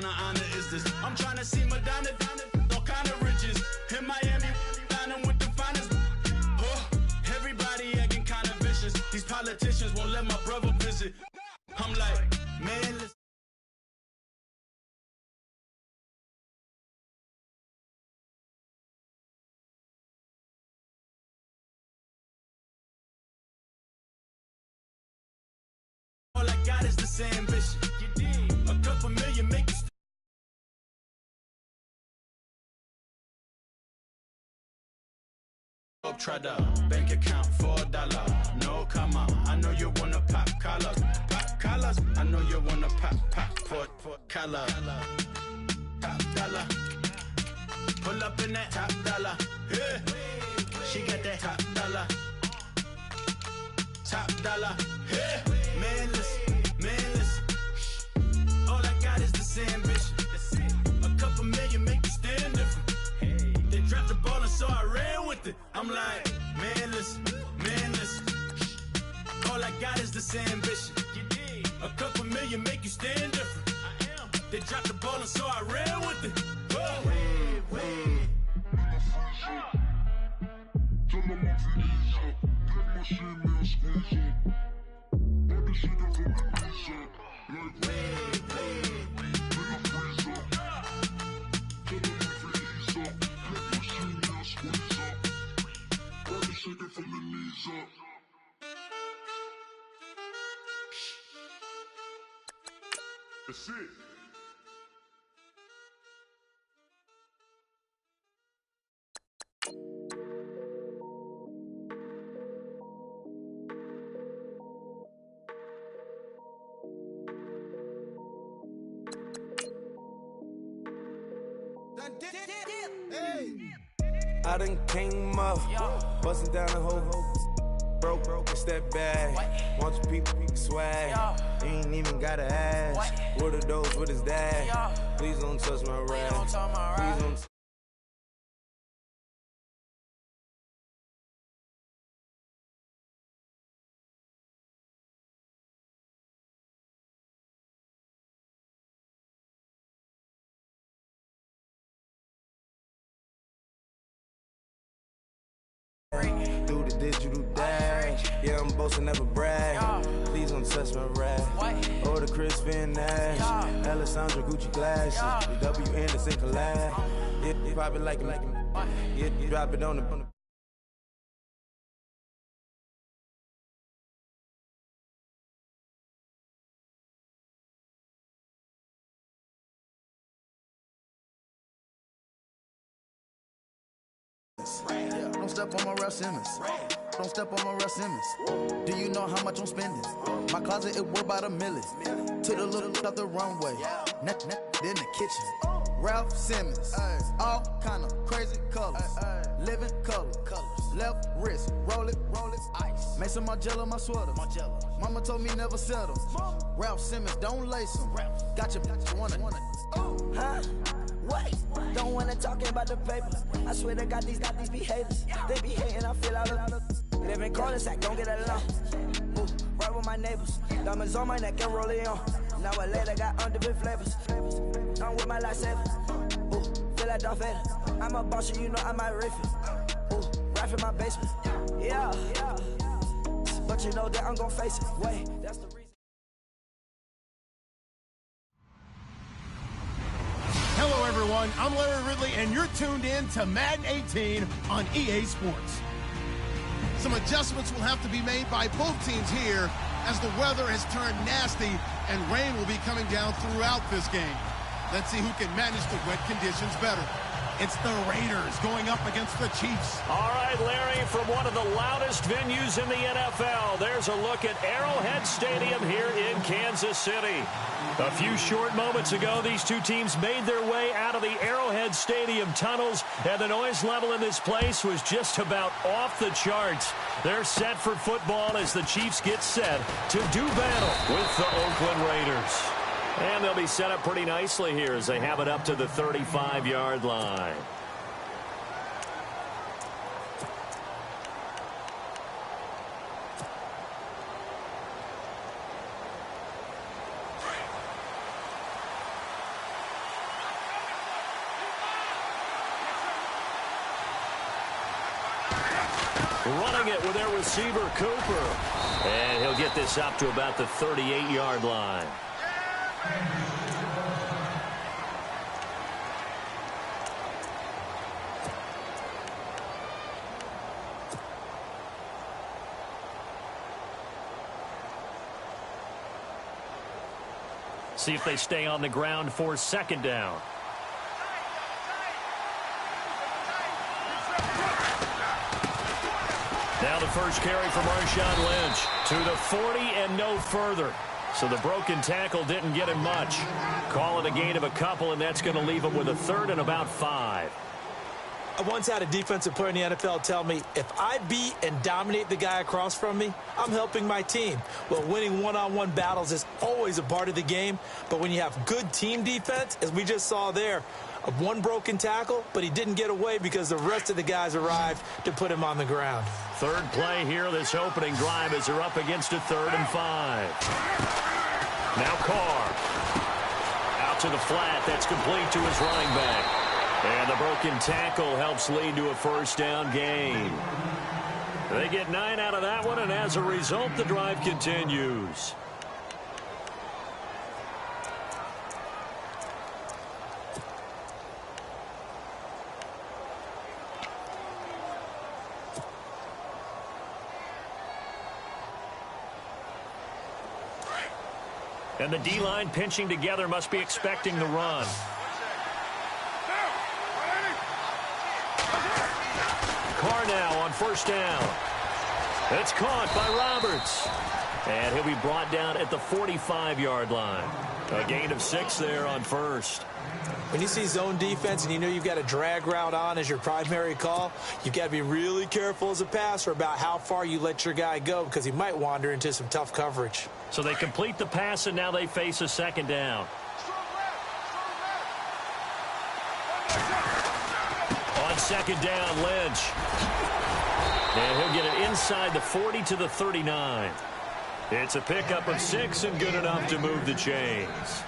kind of honor is this? I'm trying to see Madonna, all kind of riches. In Miami, dining with the finest. Everybody acting kind of vicious. These politicians won't let my brother visit. I'm like, man, listen. All I got is this ambition. You dig? A couple million make you try the bank account for $1. No, come on. I know you wanna pop collars. Pop collars. I know you wanna pop for collar. Top dollar. Pull up in that top dollar. Yeah. She got that top dollar. Top dollar. Yeah. Man, listen. All I got is this ambition. A couple million make you stand different. They dropped the ball and so I ran with it. I'm like, man, listen. All I got is this ambition. A couple million make you stand different. They dropped the ball and so I ran with it. That's it. I done came up, bustin' down the whole broke, it's that bad. Want your people swag, you ain't even gotta ask. What are those, what is that? Please don't touch my rap. Please don't. Do the digital dash, yeah, I'm boasting, never brag. Please don't touch my rap. Or the Chris Finn Nash, Alessandra Gucci glasses, the W Anderson collab. Yeah, you pop it like it, yeah, you drop it on the. Don't step on my Ralph Simmons. Don't step on my Ralph Simmons. Do you know how much I'm spending? My closet, it worth about $1 million. To the little out the runway. In the kitchen. Ralph Simmons. All kind of crazy colors. Living color. Left wrist. Roll it. Ice. Mason Margiela, my sweater. Mama told me never settle. Ralph Simmons, don't lace them. Got your wanna. Huh? Wait, don't wanna talk about the paper. I swear to God, these be haters. They be hating, I feel all the live in cul-de-sac, don't get along. Ooh, right with my neighbors. Diamonds on my neck and roll it on. Now I later got undefeated flavors. I'm with my lifesaver. Ooh, feel like Darth Vader. I'm a boss, you know I might riff it. Ooh, right in my basement. Yeah. But you know that I'm gon' face it. Wait, that's the reason. Hello, everyone. I'm Larry Ridley, and you're tuned in to Madden 18 on EA Sports. Some adjustments will have to be made by both teams here as the weather has turned nasty and rain will be coming down throughout this game. Let's see who can manage the wet conditions better. It's the Raiders going up against the Chiefs. All right, Larry, from one of the loudest venues in the NFL, there's a look at Arrowhead Stadium here in Kansas City. A few short moments ago, these two teams made their way out of the Arrowhead Stadium tunnels, and the noise level in this place was just about off the charts. They're set for football as the Chiefs get set to do battle with the Oakland Raiders. And they'll be set up pretty nicely here as they have it up to the 35-yard line. running it with their receiver, Cooper. And he'll get this up to about the 38-yard line. See if they stay on the ground for second down. Now the first carry for Marshawn Lynch to the 40 and no further. So the broken tackle didn't get him much. Call it a gain of a couple, and that's going to leave him with a third and about 5. I once had a defensive player in the NFL tell me, if I beat and dominate the guy across from me, I'm helping my team. Well, winning one-on-one battles is always a part of the game, but when you have good team defense, as we just saw there, one broken tackle, but he didn't get away because the rest of the guys arrived to put him on the ground. Third play here, this opening drive, as they're up against a 3rd and 5. Now Carr. Out to the flat, that's complete to his running back. And the broken tackle helps lead to a first down gain. They get 9 out of that one, and as a result, the drive continues. And the D-line pinching together must be expecting the run. Carr now on first down. It's caught by Roberts. And he'll be brought down at the 45-yard line. A gain of 6 there on first. When you see zone defense and you know you've got a drag route on as your primary call, you've got to be really careful as a passer about how far you let your guy go because he might wander into some tough coverage. So they complete the pass, and now they face a second down. On second down, Lynch. And he'll get it inside the 40 to the 39. It's a pickup of 6 and good enough to move the chains.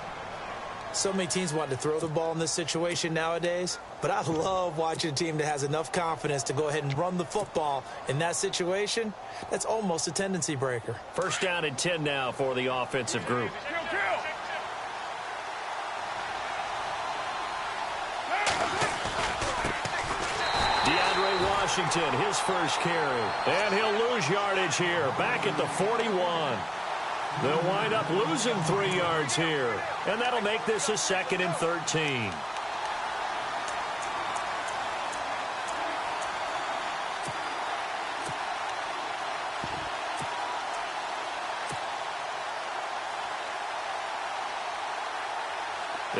So many teams want to throw the ball in this situation nowadays, but I love watching a team that has enough confidence to go ahead and run the football. In that situation, that's almost a tendency breaker. First down and 10 now for the offensive group. Washington, his first carry. And he'll lose yardage here, back at the 41. They'll wind up losing 3 yards here, and that'll make this a 2nd and 13.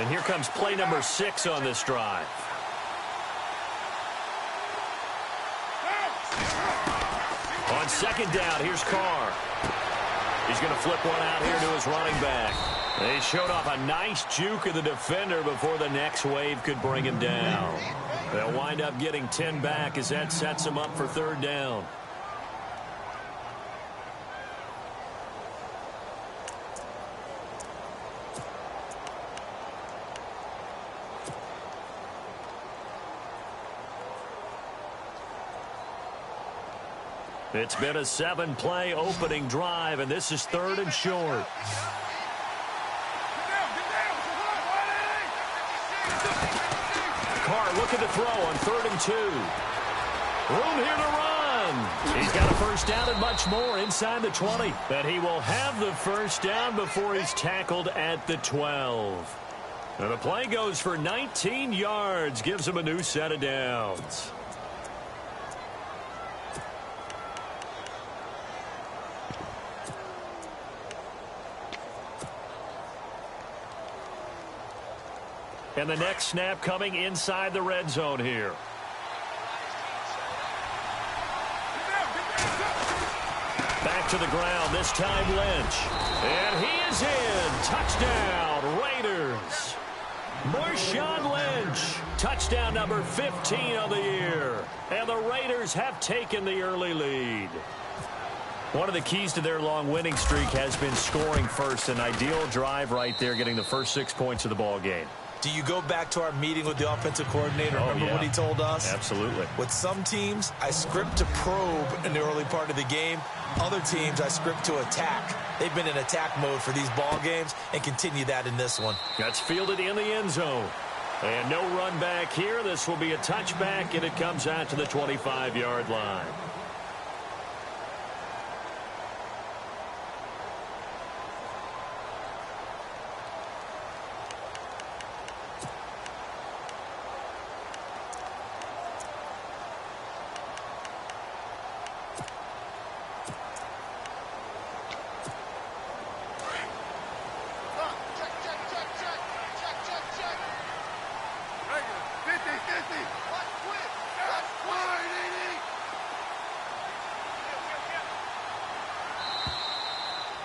And here comes play number 6 on this drive. On second down, here's Carr. He's going to flip one out here to his running back. They showed off a nice juke of the defender before the next wave could bring him down. They'll wind up getting 10 back as that sets them up for 3rd down. It's been a 7-play opening drive, and this is 3rd and short. Carr looking to throw on 3rd and 2. Room here to run. He's got a first down and much more inside the 20. But he will have the first down before he's tackled at the 12. And the play goes for 19 yards, gives him a new set of downs. And the next snap coming inside the red zone here. Back to the ground, this time Lynch. And he is in. Touchdown, Raiders. Marshawn Lynch. Touchdown number 15 of the year. And the Raiders have taken the early lead. One of the keys to their long winning streak has been scoring first. An ideal drive right there, getting the first 6 points of the ball game. Do you go back to our meeting with the offensive coordinator? Remember what he told us? Absolutely. With some teams, I script to probe in the early part of the game. Other teams, I script to attack. They've been in attack mode for these ball games and continue that in this one. That's fielded in the end zone. And no run back here. This will be a touchback, and it comes out to the 25-yard line.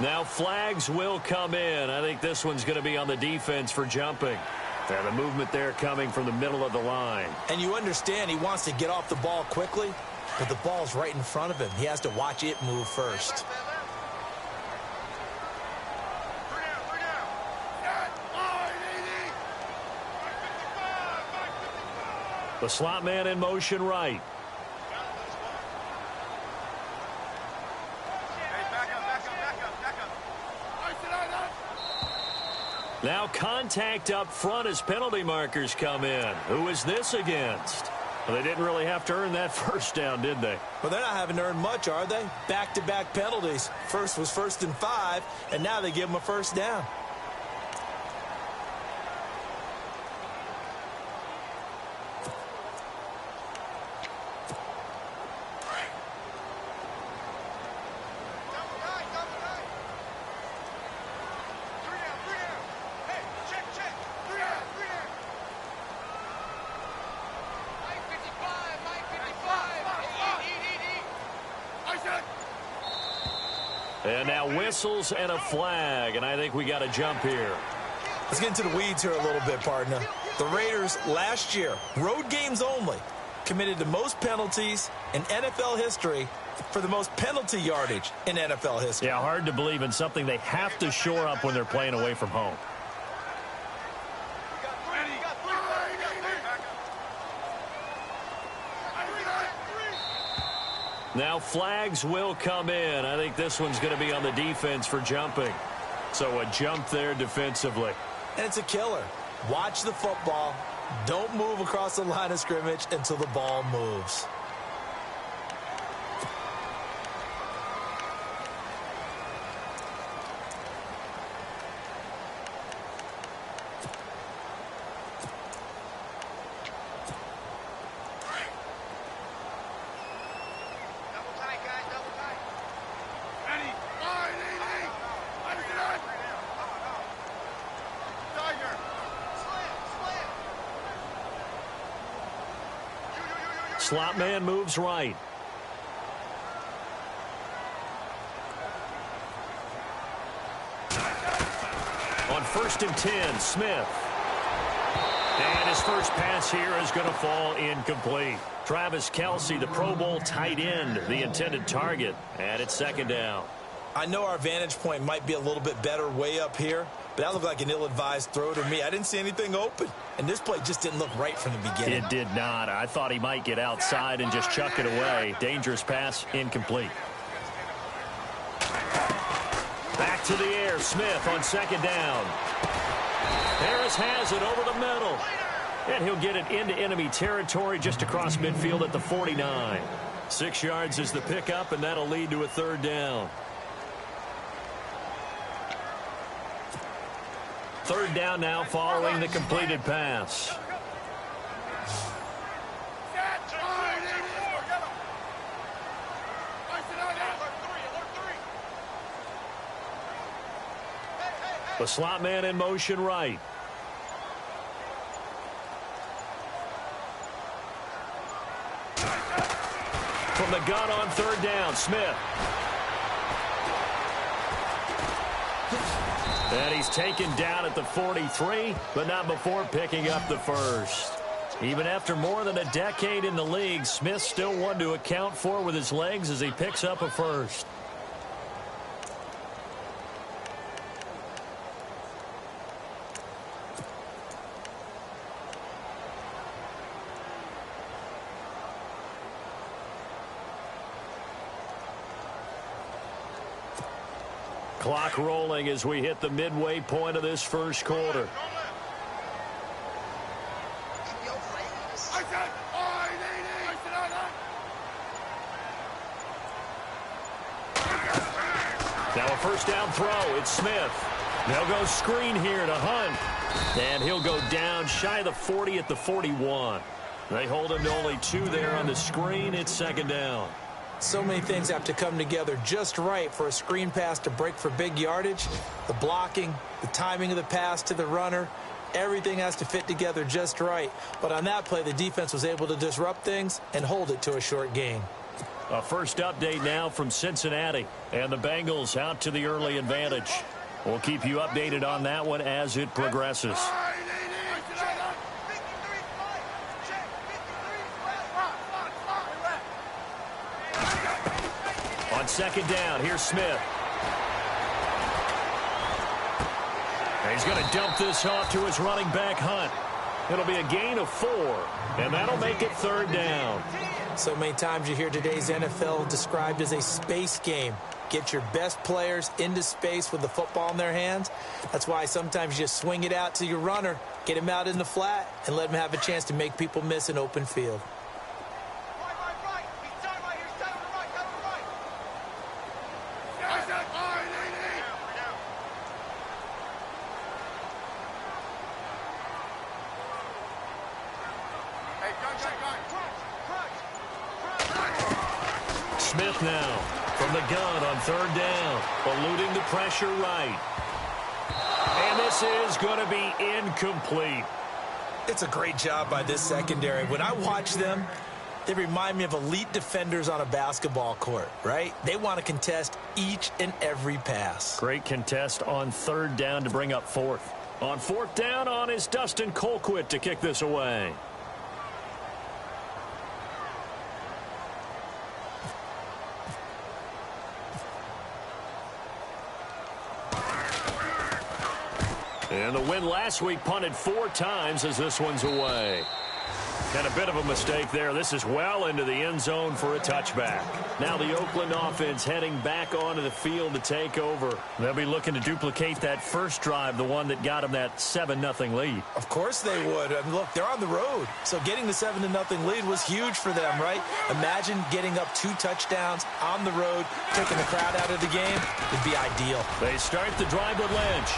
Now flags will come in. I think this one's going to be on the defense for jumping. Yeah, the movement there coming from the middle of the line. And you understand he wants to get off the ball quickly, but the ball's right in front of him. He has to watch it move first. The slot man in motion right. Now contact up front as penalty markers come in. Who is this against? Well, they didn't really have to earn that first down, did they? Well, they're not having to earn much, are they? Back-to-back penalties. First was 1st and 5, and now they give them a first down. And now whistles and a flag, and I think we got a jump here. Let's get into the weeds here a little bit, partner. The Raiders last year, road games only, committed the most penalties in NFL history for the most penalty yardage in NFL history. Yeah, hard to believe in something they have to shore up when they're playing away from home. Now flags will come in. I think this one's going to be on the defense for jumping. So a jump there defensively. And it's a killer. Watch the football. Don't move across the line of scrimmage until the ball moves. Slot man moves right. On 1st and 10, Smith. And his first pass here is going to fall incomplete. Travis Kelce, the Pro Bowl tight end, the intended target. And it's 2nd down. I know our vantage point might be a little bit better way up here, but that looked like an ill-advised throw to me. I didn't see anything open, and this play just didn't look right from the beginning. It did not. I thought he might get outside and just chuck it away. Dangerous pass, incomplete. Back to the air, Smith on 2nd down. Harris has it over the middle, and he'll get it into enemy territory just across midfield at the 49. 6 yards is the pickup, and that'll lead to a 3rd down. 3rd down now following the completed pass. The slot man in motion right. From the gun on 3rd down, Smith. And he's taken down at the 43, but not before picking up the first. Even after more than a decade in the league, Smith still one to account for with his legs as he picks up a first. Clock rolling as we hit the midway point of this first quarter. Now a first down throw. It's Smith. They'll go screen here to Hunt. And he'll go down shy of the 40 at the 41. They hold him to only 2 there on the screen. It's second down. So many things have to come together just right for a screen pass to break for big yardage. The blocking, the timing of the pass to the runner, everything has to fit together just right. But on that play, the defense was able to disrupt things and hold it to a short gain. A first update now from Cincinnati. And the Bengals out to the early advantage. We'll keep you updated on that one as it progresses. On second down, here's Smith. And he's going to dump this off to his running back, Hunt. It'll be a gain of 4, and that'll make it third down. So many times you hear today's NFL described as a space game. Get your best players into space with the football in their hands. That's why sometimes you just swing it out to your runner, get him out in the flat, and let him have a chance to make people miss an open field. Smith now from the gun on third down, eluding the pressure right. And this is going to be incomplete. It's a great job by this secondary. When I watch them, they remind me of elite defenders on a basketball court, right? They want to contest each and every pass. Great contest on third down to bring up fourth. On fourth down on is Dustin Colquitt to kick this away. And the win last week punted 4 times as this one's away. And a bit of a mistake there. This is well into the end zone for a touchback. Now the Oakland offense heading back onto the field to take over. They'll be looking to duplicate that first drive, the one that got them that 7-0 lead. Of course they would. I mean, look, they're on the road. So getting the 7-0 lead was huge for them, right? Imagine getting up 2 touchdowns on the road, taking the crowd out of the game. It'd be ideal. They start the drive with Lynch.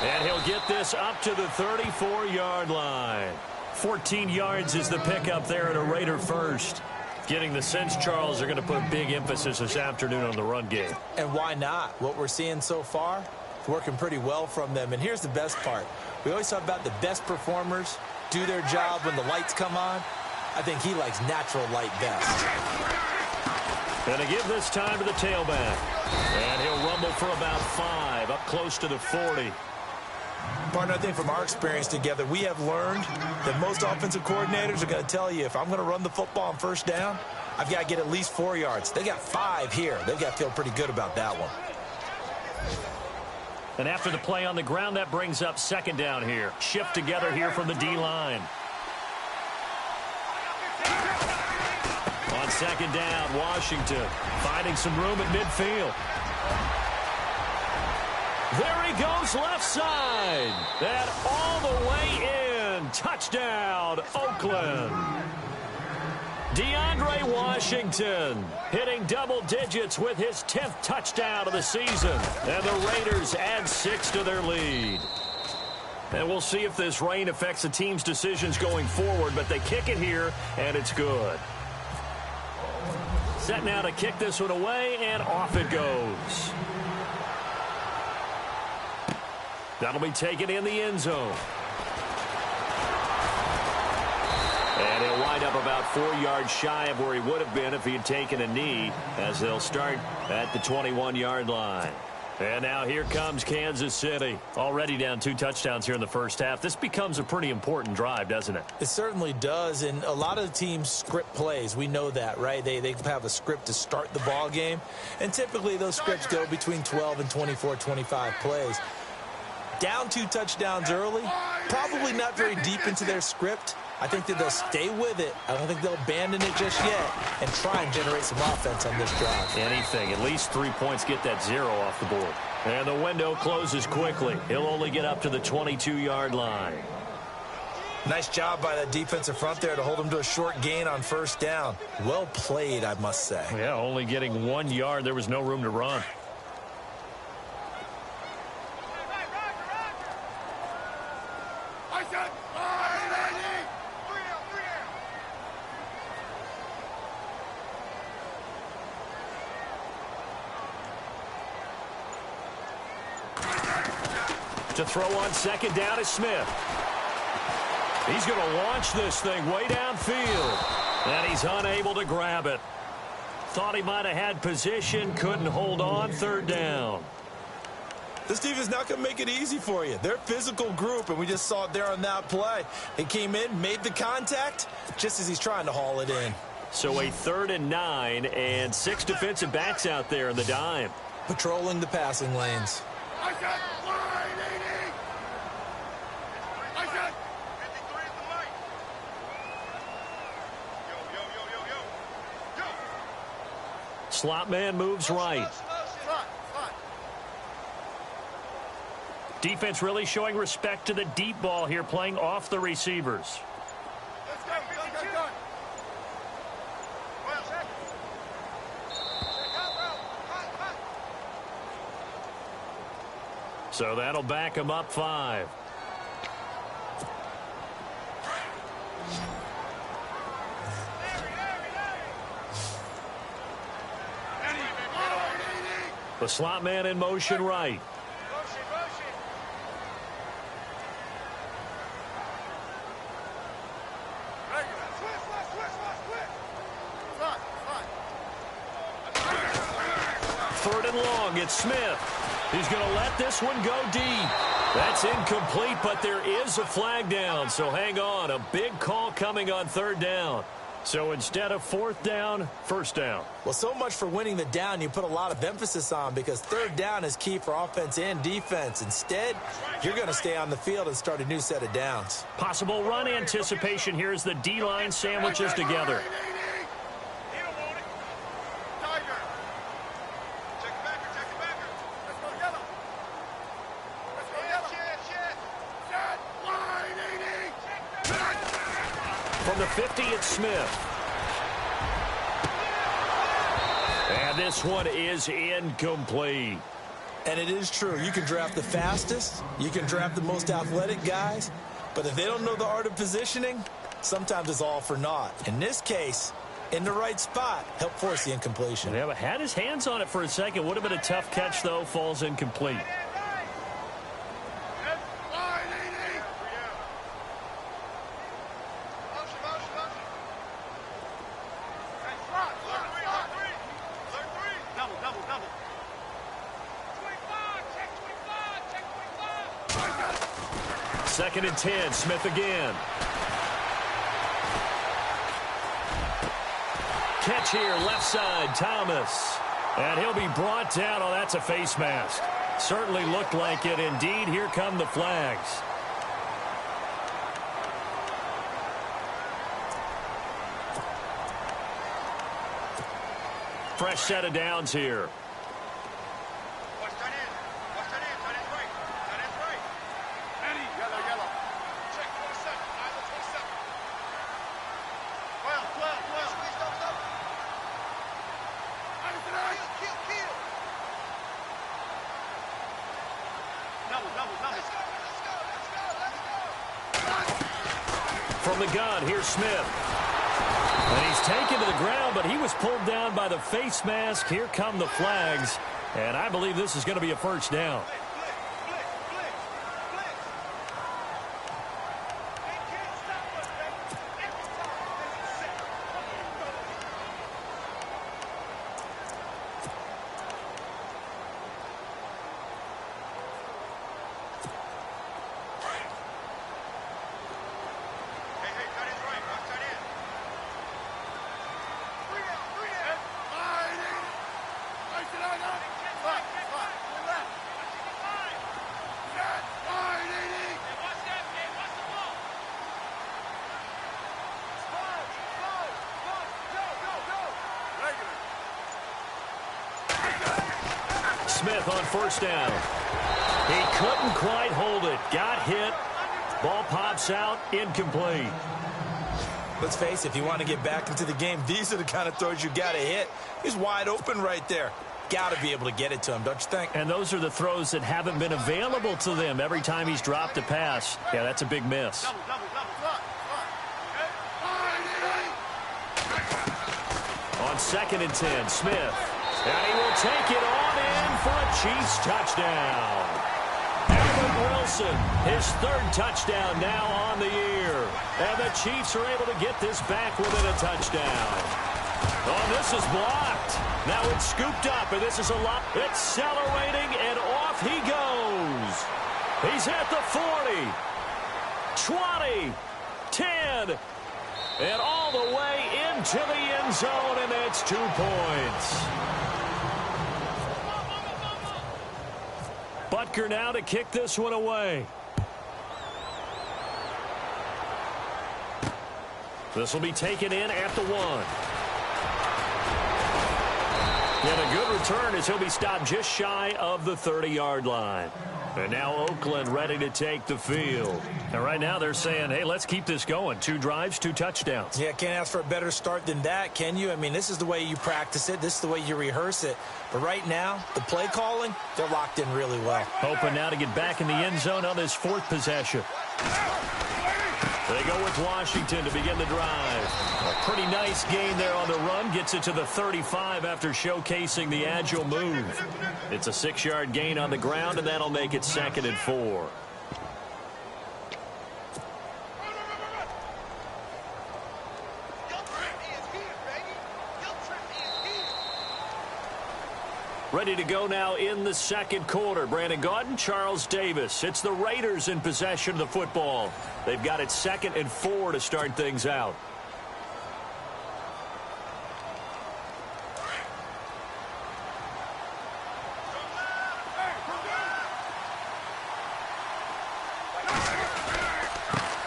And he'll get this up to the 34-yard line. 14 yards is the pickup there at a Raider first. Getting the sense, Charles, are going to put big emphasis this afternoon on the run game. And why not? What we're seeing so far, it's working pretty well from them. And here's the best part. We always talk about the best performers do their job when the lights come on. I think he likes natural light best. Going to give this time to the tailback. And he'll rumble for about 5, up close to the 40. Partner, I think from our experience together, we have learned that most offensive coordinators are going to tell you, if I'm going to run the football on first down, I've got to get at least 4 yards. They got 5 here. They've got to feel pretty good about that one. And after the play on the ground, that brings up second down here. Shift together here from the D-line. On second down, Washington finding some room at midfield. There he goes left side. And all the way in. Touchdown, Oakland. DeAndre Washington hitting double digits with his 10th touchdown of the season. And the Raiders add 6 to their lead. And we'll see if this rain affects the team's decisions going forward, but they kick it here, and it's good. Set now to kick this one away, and off it goes. That'll be taken in the end zone. And he'll wind up about 4 yards shy of where he would have been if he had taken a knee, as they'll start at the 21-yard line. And now here comes Kansas City. Already down 2 touchdowns here in the first half. This becomes a pretty important drive, doesn't it? It certainly does, and a lot of the teams script plays. We know that, right? They have a script to start the ball game, and typically those scripts go between 12 and 24, 25 plays. Down 2 touchdowns early, probably not very deep into their script, I think that they'll stay with it. I don't think they'll abandon it just yet and try and generate some offense on this drive. Anything. At least 3 points get that 0 off the board. And the window closes quickly. He'll only get up to the 22-yard line. Nice job by that defensive front there to hold him to a short gain on first down. Well played, I must say. Yeah, only getting 1 yard. There was no room to run. To throw on second down is Smith. He's going to launch this thing way downfield. And he's unable to grab it. Thought he might have had position, couldn't hold on, third down. This team is not going to make it easy for you. They're a physical group, and we just saw it there on that play. He came in, made the contact, just as he's trying to haul it in. So a 3rd and 9, and 6 defensive backs out there in the dime. Patrolling the passing lanes. Slot man moves right. Defense really showing respect to the deep ball here, playing off the receivers. So that'll back him up 5. The slot man in motion right. Third and long, it's Smith. He's going to let this one go deep. That's incomplete, but there is a flag down, so hang on. A big call coming on 3rd down. So instead of 4th down, 1st down. Well, so much for winning the down you put a lot of emphasis on, because 3rd down is key for offense and defense. Instead, you're going to stay on the field and start a new set of downs. Possible run anticipation here as the D-line sandwiches together. From the 50, it's Smith. And this one is incomplete. And it is true. You can draft the fastest. You can draft the most athletic guys. But if they don't know the art of positioning, sometimes it's all for naught. In this case, in the right spot, helped force the incompletion. Yeah, but had his hands on it for a second. Would have been a tough catch, though. Falls incomplete. Second and 10, Smith again. Catch here, left side, Thomas. And he'll be brought down. Oh, that's a face mask. Certainly looked like it. Indeed, here come the flags. Fresh set of downs here. From the gun, here's Smith. And he's taken to the ground, but he was pulled down by the face mask. Here come the flags. And I believe this is going to be a first down. Smith on first down. He couldn't quite hold it. Got hit. Ball pops out. Incomplete. Let's face it, if you want to get back into the game, these are the kind of throws you got to hit. He's wide open right there. Got to be able to get it to him, don't you think? And those are the throws that haven't been available to them every time he's dropped a pass. Yeah, that's a big miss. On 2nd and 10, Smith. And he will take it on in for a Chiefs touchdown. Albert Wilson, his 3rd touchdown now on the year. And the Chiefs are able to get this back within a touchdown. Oh, this is blocked. Now it's scooped up, and this is a lot. Accelerating, and off he goes. He's at the 40, 20, 10, and all the way into the end zone, and that's 2 points. Butker now to kick this one away. This will be taken in at the 1. And a good return as he'll be stopped just shy of the 30-yard line. And now Oakland ready to take the field. And right now they're saying, hey, let's keep this going. 2 drives, 2 touchdowns. Yeah, can't ask for a better start than that, can you? I mean, this is the way you practice it. This is the way you rehearse it. But right now, the play calling, they're locked in really well. Hoping now to get back in the end zone on this 4th possession. They go with Washington to begin the drive. A pretty nice gain there on the run. Gets it to the 35 after showcasing the agile move. It's a 6-yard gain on the ground, and that'll make it 2nd and 4. Ready to go now in the 2nd quarter. Brandon Gaudin, Charles Davis. It's the Raiders in possession of the football. They've got it 2nd and 4 to start things out.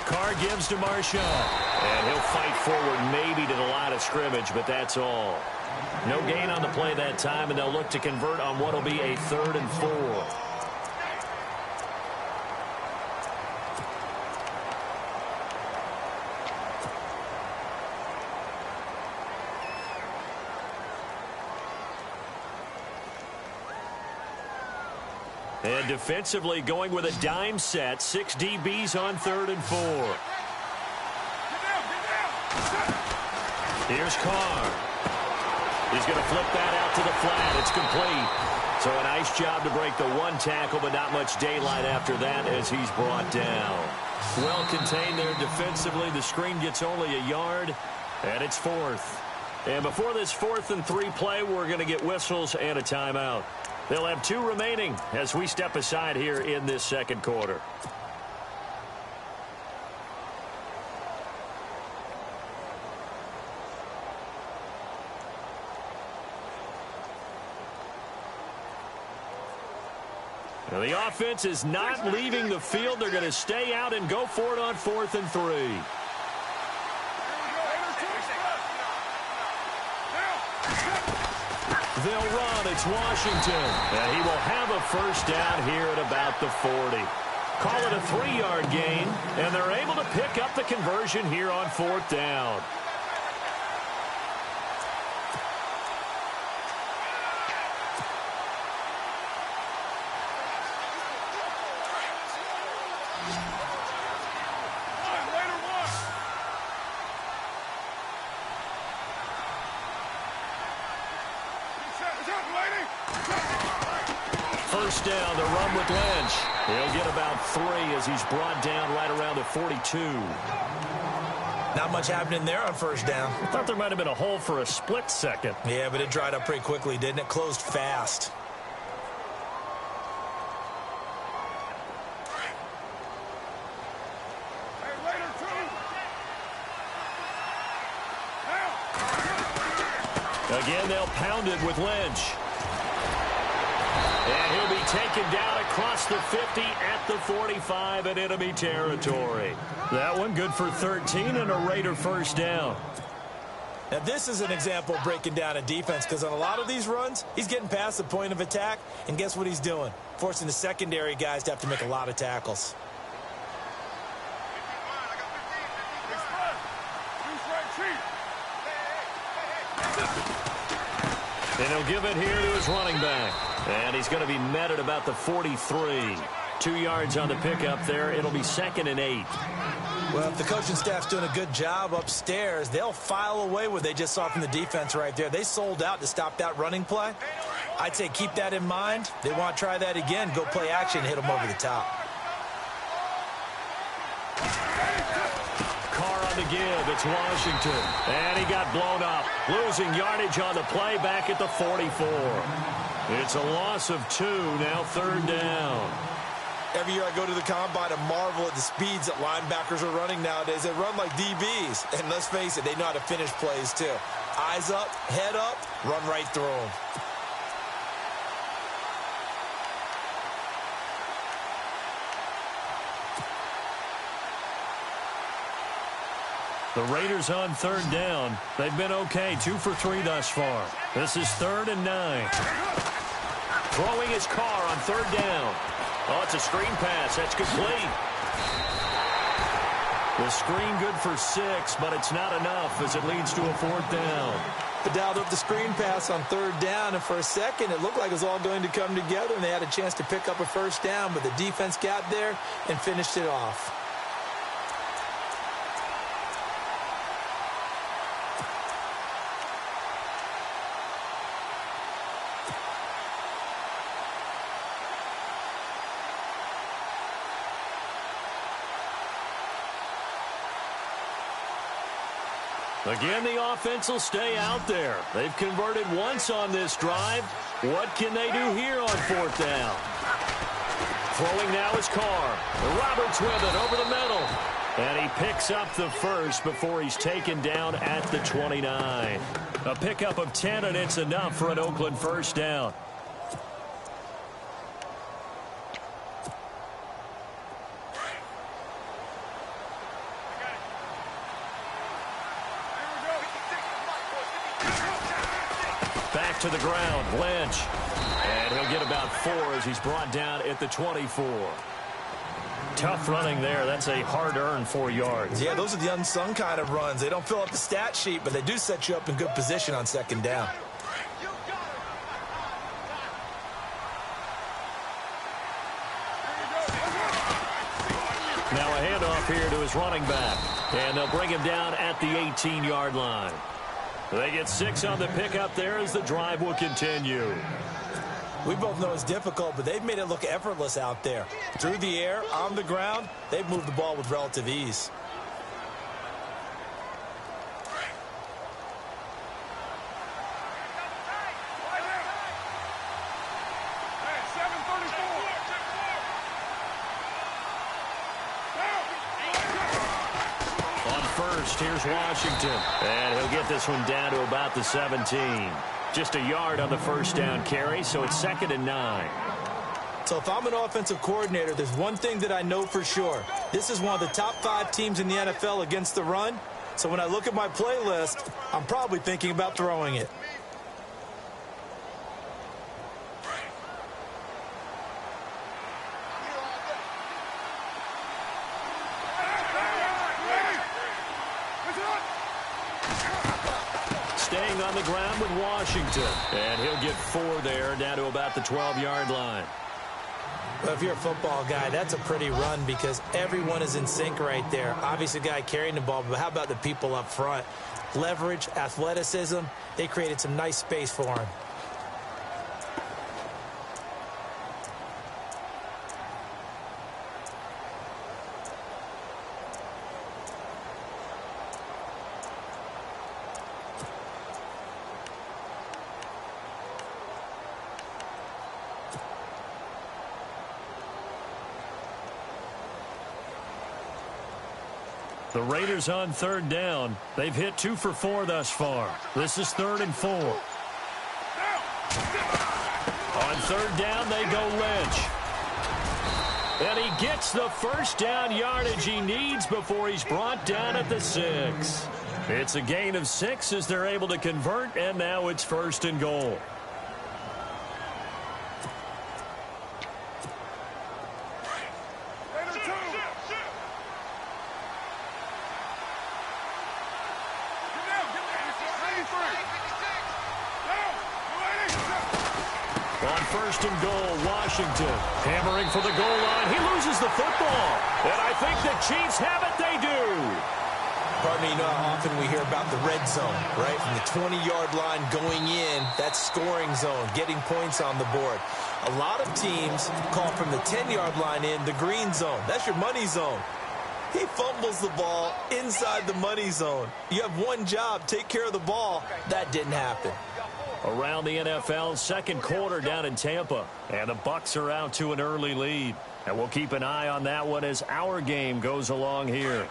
Carr gives to Marshawn. And he'll fight forward maybe to the line of scrimmage, but that's all. No gain on the play that time, and they'll look to convert on what will be a 3rd and 4. And defensively going with a dime set. 6 DBs on 3rd and 4. Here's Carr. He's going to flip that out to the flat. It's complete. So a nice job to break the 1 tackle, but not much daylight after that as he's brought down. Well contained there defensively. The screen gets only a yard, and it's 4th. And before this 4th and 3 play, we're going to get whistles and a timeout. They'll have 2 remaining as we step aside here in this 2nd quarter. Now the offense is not leaving the field. They're going to stay out and go for it on 4th and 3. They'll run. It's Washington. And he will have a first down here at about the 40. Call it a 3-yard gain, and they're able to pick up the conversion here on 4th down. First down, the run with Lynch. He'll get about 3 as he's brought down right around the 42. Not much happening there on first down. I thought there might have been a hole for a split second. Yeah, but it dried up pretty quickly, didn't it? Closed fast. Again, they'll pound it with Lynch. And he'll be taken down across the 50 at the 45 in enemy territory. That one good for 13 and a Raider first down. Now, this is an example of breaking down a defense because on a lot of these runs, he's getting past the point of attack, and guess what he's doing? Forcing the secondary guys to have to make a lot of tackles. And he'll give it here to his running back. And he's going to be met at about the 43. 2 yards on the pickup there. It'll be 2nd and 8. Well, if the coaching staff's doing a good job upstairs, they'll file away what they just saw from the defense right there. They sold out to stop that running play. I'd say keep that in mind. They want to try that again. Go play action, hit them over the top. Carr on the give. It's Washington. And he got blown up. Losing yardage on the play back at the 44. It's a loss of 2. Now 3rd down. Every year I go to the combine and marvel at the speeds that linebackers are running nowadays. They run like DBs. And let's face it, they know how to finish plays too. Eyes up, head up, run right through them. The Raiders on 3rd down. They've been okay, 2 for 3 thus far. This is 3rd and 9. Throwing his Carr on 3rd down. Oh, it's a screen pass. That's complete. The screen good for 6, but it's not enough as it leads to a 4th down. They dialed up the screen pass on 3rd down, and for a second it looked like it was all going to come together, and they had a chance to pick up a 1st down, but the defense got there and finished it off. Again, the offense will stay out there. They've converted once on this drive. What can they do here on 4th down? Throwing now is Carr. Roberts with it over the middle. And he picks up the 1st before he's taken down at the 29. A pickup of 10, and it's enough for an Oakland 1st down. Back to the ground, Lynch. And he'll get about 4 as he's brought down at the 24. Tough running there. That's a hard-earned 4 yards. Yeah, those are the unsung kind of runs. They don't fill up the stat sheet, but they do set you up in good position on 2nd down. Now a handoff here to his running back. And they'll bring him down at the 18-yard line. They get 6 on the pickup there as the drive will continue. We both know it's difficult, but they've made it look effortless out there. Through the air, on the ground, they've moved the ball with relative ease. Here's Washington, and he'll get this one down to about the 17. Just a yard on the 1st down carry, so it's 2nd and 9. So if I'm an offensive coordinator, there's one thing that I know for sure. This is one of the top 5 teams in the NFL against the run. So when I look at my playlist, I'm probably thinking about throwing it. Staying on the ground with Washington. And he'll get 4 there, down to about the 12-yard line. Well, if you're a football guy, that's a pretty run because everyone is in sync right there. Obviously, the guy carrying the ball, but how about the people up front? Leverage, athleticism, they created some nice space for him. The Raiders on 3rd down. They've hit 2 for 4 thus far. This is 3rd and 4. On 3rd down, they go Lynch. And he gets the 1st down yardage he needs before he's brought down at the 6. It's a gain of 6 as they're able to convert, and now it's 1st and goal. On 1st and goal, Washington hammering for the goal line. He loses the football. And I think the Chiefs have it. They do. Partner, you know how often we hear about the red zone, right? From the 20-yard line going in, that's scoring zone, getting points on the board. A lot of teams call from the 10-yard line in the green zone. That's your money zone. He fumbles the ball inside the money zone. You have one job, take care of the ball. That didn't happen. Around the NFL, second quarter down in Tampa. And the Bucs are out to an early lead. And we'll keep an eye on that one as our game goes along here.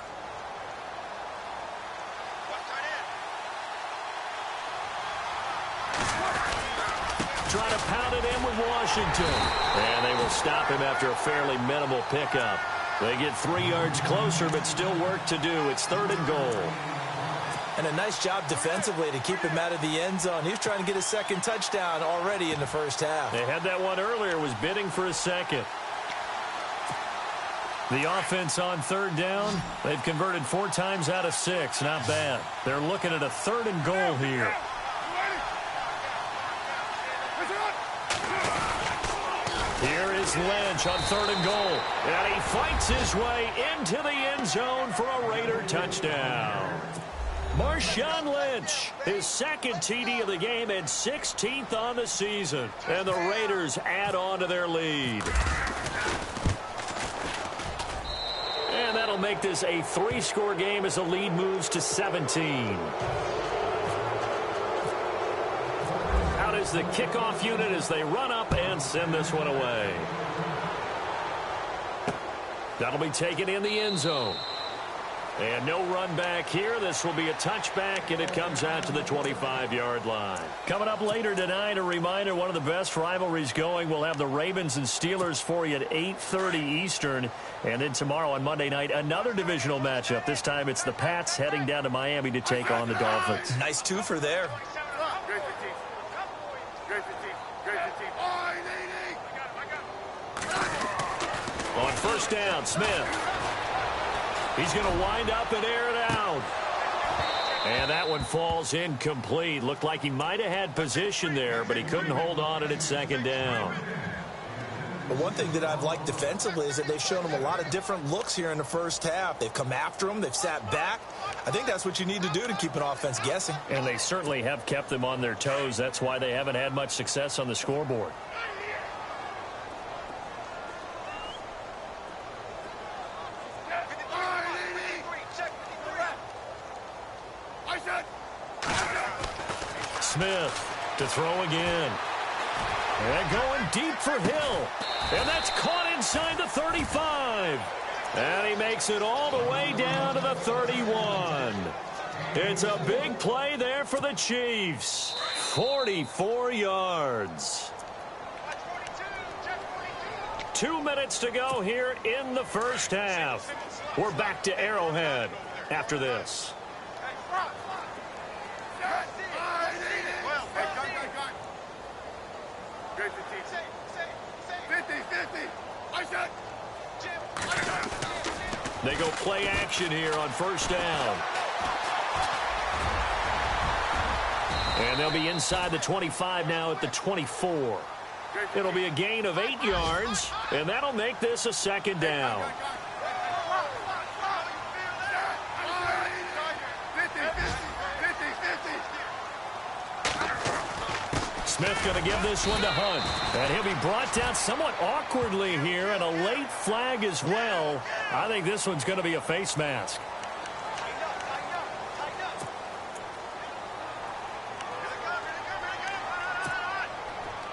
Trying to pound it in with Washington. And they will stop him after a fairly minimal pickup. They get 3 yards closer, but still work to do. It's 3rd and goal. And a nice job defensively to keep him out of the end zone. He was trying to get a second touchdown already in the first half. They had that one earlier, was bidding for a second. The offense on 3rd down, they've converted 4 times out of 6. Not bad. They're looking at a 3rd and goal here. Here is Lynch on 3rd and goal. And he fights his way into the end zone for a Raider touchdown. Marshawn Lynch, his 2nd TD of the game and 16th on the season. And the Raiders add on to their lead. And that'll make this a 3-score game as the lead moves to 17. Out is the kickoff unit as they run up and send this one away. That'll be taken in the end zone. And no run back here. This will be a touchback, and it comes out to the 25-yard line. Coming up later tonight, a reminder, one of the best rivalries going. We'll have the Ravens and Steelers for you at 8:30 Eastern. And then tomorrow on Monday night, another divisional matchup. This time it's the Pats heading down to Miami to take on the Dolphins. Nice twofer there. On 1st down, Smith. He's going to wind up and air it out. And that one falls incomplete. Looked like he might have had position there, but he couldn't hold on it at 2nd down. But one thing that I've liked defensively is that they've shown him a lot of different looks here in the first half. They've come after him. They've sat back. I think that's what you need to do to keep an offense guessing. And they certainly have kept them on their toes. That's why they haven't had much success on the scoreboard. Smith to throw again. And going deep for Hill. And that's caught inside the 35. And he makes it all the way down to the 31. It's a big play there for the Chiefs. 44 yards. 2 minutes to go here in the first half. We're back to Arrowhead after this. They go play action here on 1st down. And they'll be inside the 25 now at the 24. It'll be a gain of 8 yards, and that'll make this a 2nd down. Smith going to give this one to Hunt. And he'll be brought down somewhat awkwardly here, and a late flag as well. I think this one's going to be a face mask.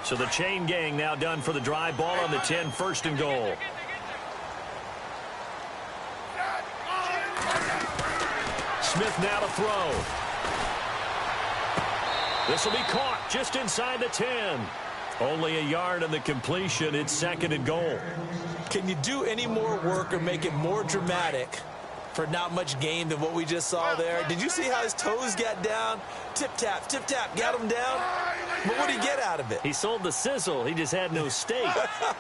So the chain gang now done for the drive. Ball on the 10, 1st and goal. Smith now to throw. This will be caught just inside the 10. Only a yard on the completion. It's 2nd and goal. Can you do any more work or make it more dramatic for not much gain than what we just saw there. Did you see how his toes got down? Tip-tap, got him down. But what did he get out of it? He sold the sizzle. He just had no steak.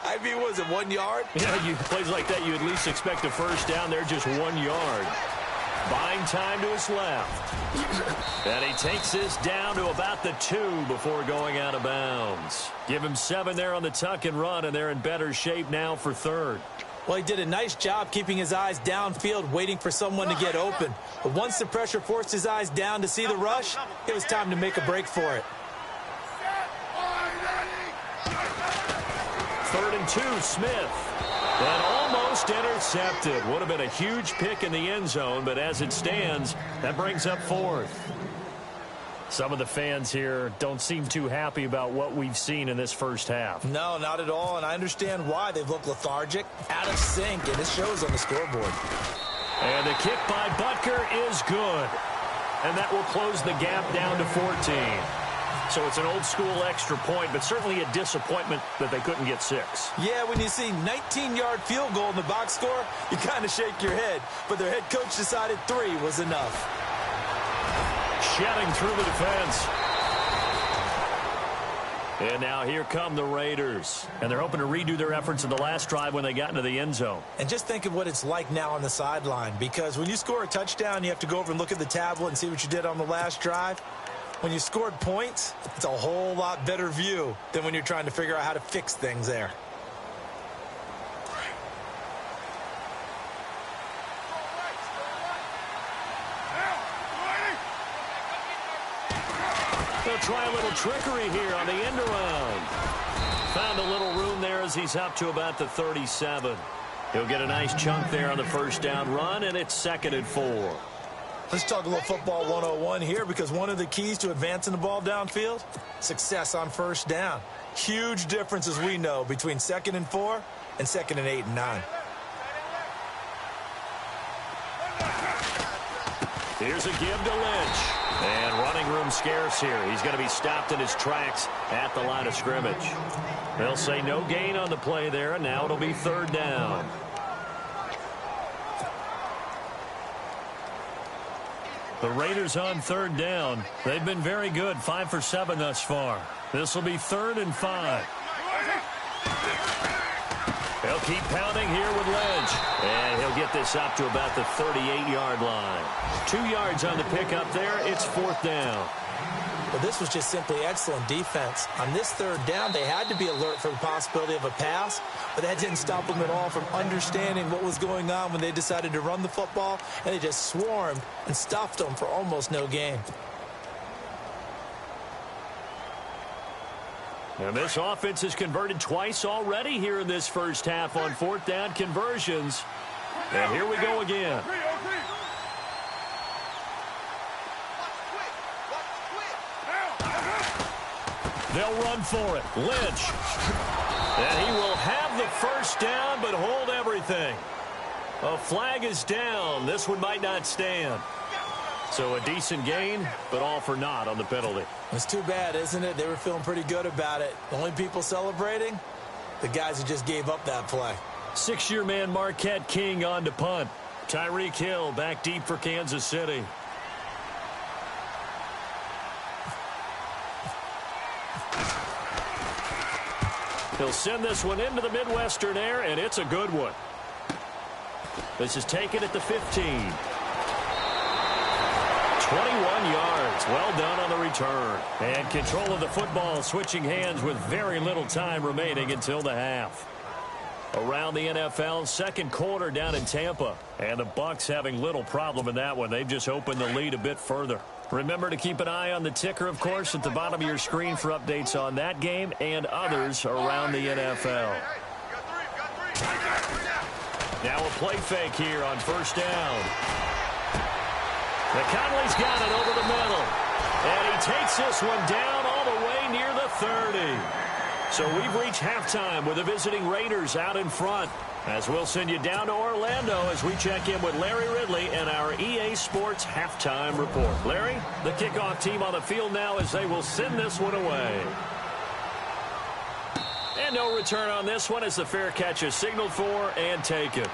I mean, was it 1 yard? Yeah, plays like that, you at least expect a first down there, just 1 yard. Buying time to his left. And he takes this down to about the 2 before going out of bounds. Give him 7 there on the tuck and run, and they're in better shape now for third. Well, he did a nice job keeping his eyes downfield, waiting for someone to get open. But once the pressure forced his eyes down to see the rush, it was time to make a break for it. 3rd and 2, Smith. And almost intercepted. Would have been a huge pick in the end zone, but as it stands, that brings up 4th. Some of the fans here don't seem too happy about what we've seen in this first half. No, not at all, and I understand why. They've looked lethargic, out of sync, and it shows on the scoreboard. And the kick by Butker is good. And that will close the gap down to 14. So it's an old-school extra point, but certainly a disappointment that they couldn't get 6. Yeah, when you see 19-yard field goal in the box score, you kind of shake your head. But their head coach decided 3 was enough. Shedding through the defense. And now here come the Raiders. And they're hoping to redo their efforts in the last drive when they got into the end zone. And just think of what it's like now on the sideline. Because when you score a touchdown, you have to go over and look at the tablet and see what you did on the last drive. When you scored points, it's a whole lot better view than when you're trying to figure out how to fix things there. They'll try a little trickery here on the end around. Found a little room there as he's up to about the 37. He'll get a nice chunk there on the first down run, and it's 2nd and 4. Let's talk a little football 101 here, because one of the keys to advancing the ball downfield, success on first down. Huge difference, as we know, between 2nd and 4 and 2nd and 8 and 9. Here's a give to Lynch. And running room scarce here. He's going to be stopped in his tracks at the line of scrimmage. They'll say no gain on the play there, and now it'll be 3rd down. The Raiders on 3rd down. They've been very good, 5 for 7 thus far. This will be 3rd and 5. They'll keep pounding here with Lynch. And he'll get this up to about the 38-yard line. 2 yards on the pickup there. It's 4th down. Well, this was just simply excellent defense. On this 3rd down, they had to be alert for the possibility of a pass, but that didn't stop them at all from understanding what was going on when they decided to run the football, and they just swarmed and stuffed them for almost no gain. And this offense has converted twice already here in this first half on 4th down conversions. And here we go again. They'll run for it. Lynch. And he will have the first down, but hold everything. A flag is down. This one might not stand. So a decent gain, but all for naught on the penalty. It's too bad, isn't it? They were feeling pretty good about it. The only people celebrating, the guys who just gave up that play. 6-year man Marquette King on to punt. Tyreek Hill back deep for Kansas City. He'll send this one into the Midwestern air, and it's a good one. This is taken at the 15. 21 yards. Well done on the return. And control of the football, switching hands with very little time remaining until the half. Around the NFL, 2nd quarter down in Tampa. And the Bucs having little problem in that one. They've just opened the lead a bit further. Remember to keep an eye on the ticker, of course, at the bottom of your screen for updates on that game and others around the NFL. Now a play fake here on first down. McConley's got it over the middle. And he takes this one down all the way near the 30. So we've reached halftime with the visiting Raiders out in front. As we'll send you down to Orlando as we check in with Larry Ridley and our EA Sports halftime report. Larry, the kickoff team on the field now as they will send this one away. And no return on this one as the fair catch is signaled for and taken.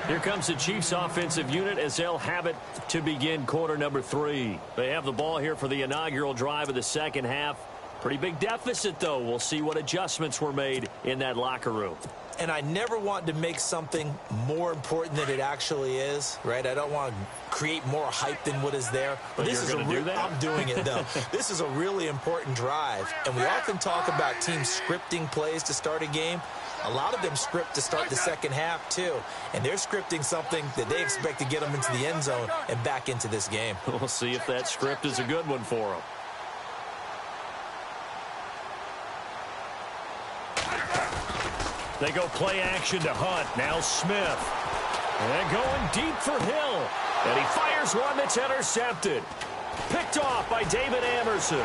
Here comes the Chiefs offensive unit as they'll have it to begin quarter number 3. They have the ball here for the inaugural drive of the second half. Pretty big deficit, though. We'll see what adjustments were made in that locker room. And I never want to make something more important than it actually is, right? I don't want to create more hype than what is there. But this is going to do that? I'm doing it, though. This is a really important drive. And we often talk about teams scripting plays to start a game. A lot of them script to start the second half, too. And they're scripting something that they expect to get them into the end zone and back into this game. We'll see if that script is a good one for them. They go play action to Hunt. Now Smith. And going deep for Hill. And he fires one that's intercepted. Picked off by David Amerson.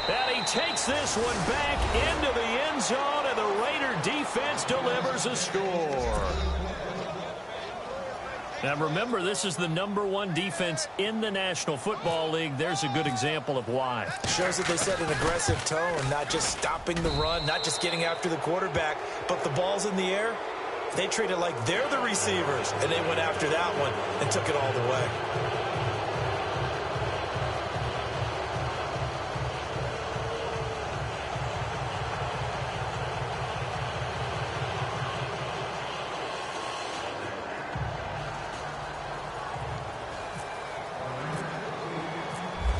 And he takes this one back into the end zone, and the Raider defense delivers a score. Now remember, this is the #1 defense in the National Football League. There's a good example of why. Shows that they set an aggressive tone, not just stopping the run, not just getting after the quarterback, but the ball's in the air. They treat it like they're the receivers, and they went after that one and took it all the way.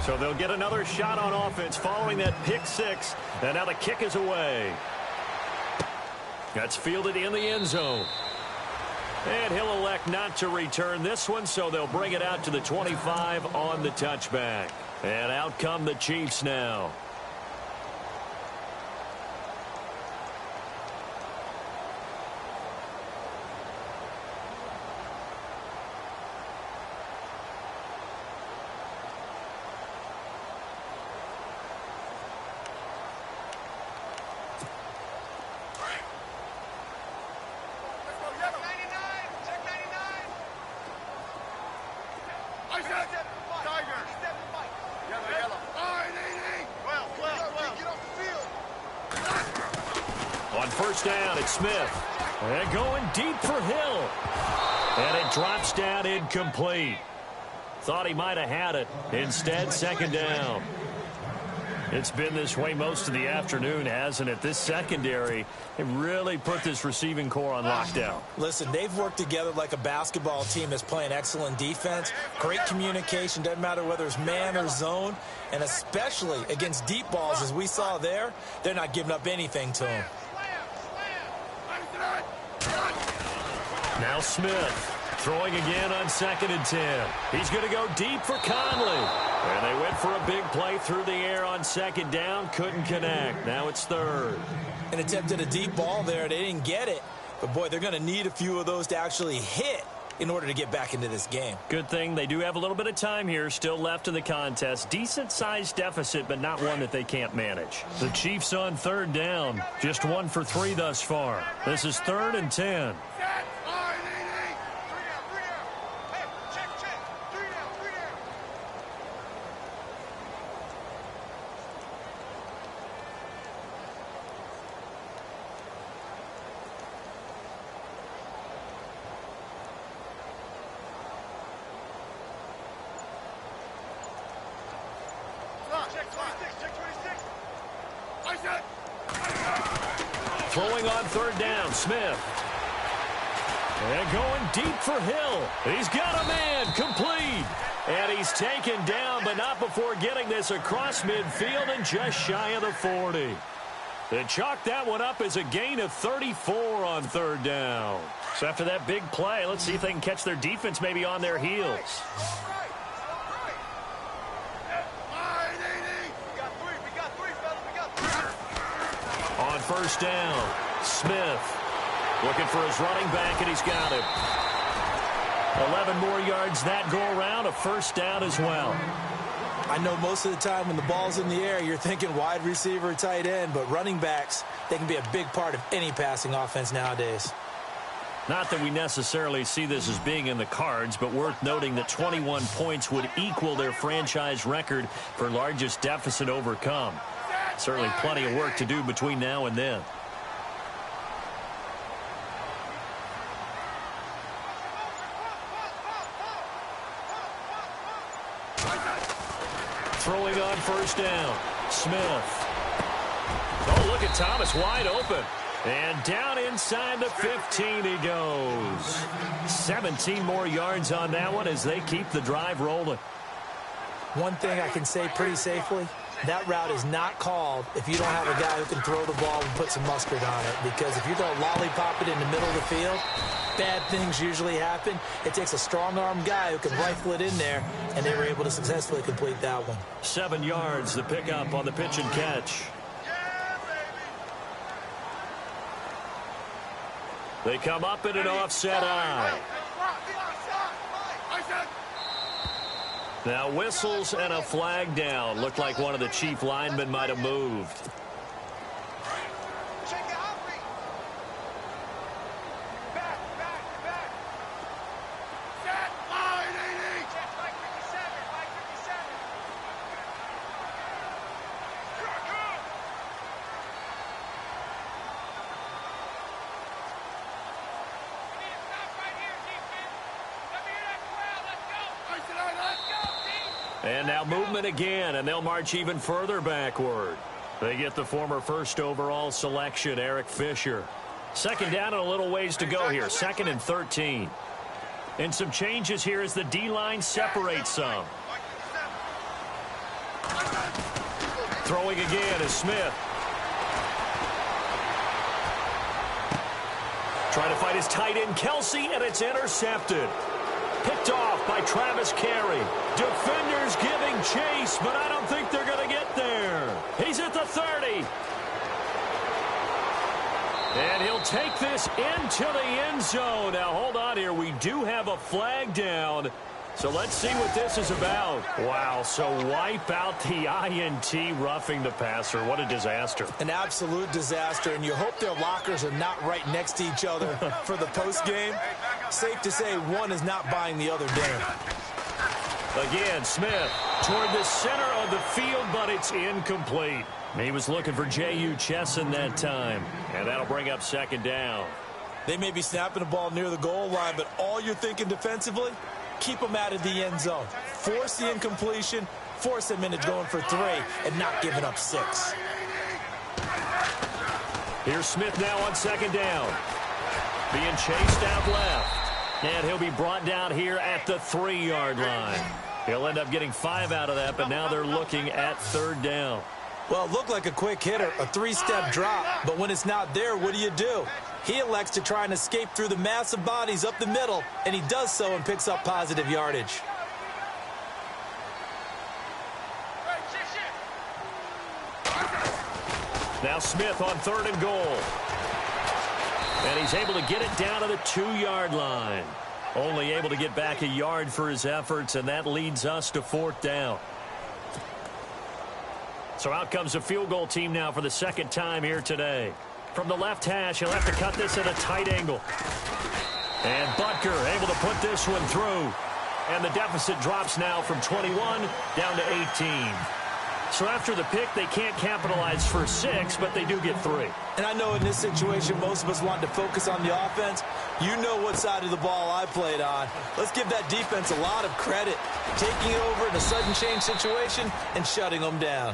So they'll get another shot on offense following that pick six. And now the kick is away. That's fielded in the end zone. And he'll elect not to return this one, so they'll bring it out to the 25 on the touchback. And out come the Chiefs now. On first down, it's Smith. And going deep for Hill. And it drops down incomplete. Thought he might have had it. Instead, second down. It's been this way most of the afternoon, hasn't it? This secondary, it really put this receiving core on lockdown. Listen, they've worked together like a basketball team that's playing excellent defense. Great communication, doesn't matter whether it's man or zone. And especially against deep balls, as we saw there, they're not giving up anything to them. Now Smith throwing again on 2nd and 10. He's going to go deep for Conley. And they went for a big play through the air on 2nd down. Couldn't connect. Now it's 3rd. And attempted a deep ball there. They didn't get it. But, boy, they're going to need a few of those to actually hit in order to get back into this game. Good thing they do have a little bit of time here still left in the contest. Decent-sized deficit, but not one that they can't manage. The Chiefs on 3rd down. Just 1 for 3 thus far. This is 3rd and 10. Throwing on 3rd down, Smith. And going deep for Hill. He's got a man, complete. And he's taken down, but not before getting this across midfield and just shy of the 40. They chalk that one up as a gain of 34 on 3rd down. So after that big play, let's see if they can catch their defense maybe on their heels. On first down, Smith looking for his running back, and he's got him. 11 more yards that go around, a first down as well. I know most of the time when the ball's in the air, you're thinking wide receiver, tight end, but running backs, they can be a big part of any passing offense nowadays. Not that we necessarily see this as being in the cards, but worth noting that 21 points would equal their franchise record for largest deficit overcome. Certainly plenty of work to do between now and then. Throwing on first down. Smith. Oh, look at Thomas wide open. And down inside the 15 he goes. 17 more yards on that one as they keep the drive rolling. One thing I can say pretty safely, that route is not called if you don't have a guy who can throw the ball and put some mustard on it. Because if you're going to lollipop it in the middle of the field, bad things usually happen. It takes a strong-arm guy who can rifle it in there, and they were able to successfully complete that one. 7 yards, the pickup on the pitch and catch. They come up in an offset eye. Now whistles and a flag down. Looked like one of the chief linemen might have moved. And now movement again, and they'll march even further backward. They get the former first overall selection, Eric Fisher. Second down and a little ways to go here. 2nd and 13. And some changes here as the D-line separates some. Throwing again is Smith. Trying to fight his tight end, Kelsey, and it's intercepted. Picked off by Travis Carey. Defenders giving chase, but I don't think they're going to get there. He's at the 30. And he'll take this into the end zone. Now, hold on here. We do have a flag down. So let's see what this is about. Wow, so wipe out the INT, roughing the passer. What a disaster. An absolute disaster, and you hope their lockers are not right next to each other for the postgame. Safe to say one is not buying the other dinner. Again, Smith toward the center of the field, but it's incomplete. He was looking for J.U. Chesson that time, and that'll bring up 2nd down. They may be snapping the ball near the goal line, but all you're thinking defensively, keep them out of the end zone. Force the incompletion, force them into going for 3, and not giving up 6. Here's Smith now on 2nd down. Being chased out left. And he'll be brought down here at the 3-yard line. He'll end up getting 5 out of that, but now they're looking at 3rd down. Well, it looked like a quick hitter, a 3-step drop, but when it's not there, what do? He elects to try and escape through the massive bodies up the middle, and he does so and picks up positive yardage. Now Smith on 3rd and goal. And he's able to get it down to the 2-yard line. Only able to get back a yard for his efforts, and that leads us to 4th down. So out comes the field goal team now for the 2nd time here today. From the left hash, he'll have to cut this at a tight angle. And Butker able to put this one through. And the deficit drops now from 21 down to 18. So after the pick, they can't capitalize for 6, but they do get 3. And I know in this situation, most of us want to focus on the offense. You know what side of the ball I played on. Let's give that defense a lot of credit. Taking it over in a sudden change situation and shutting them down.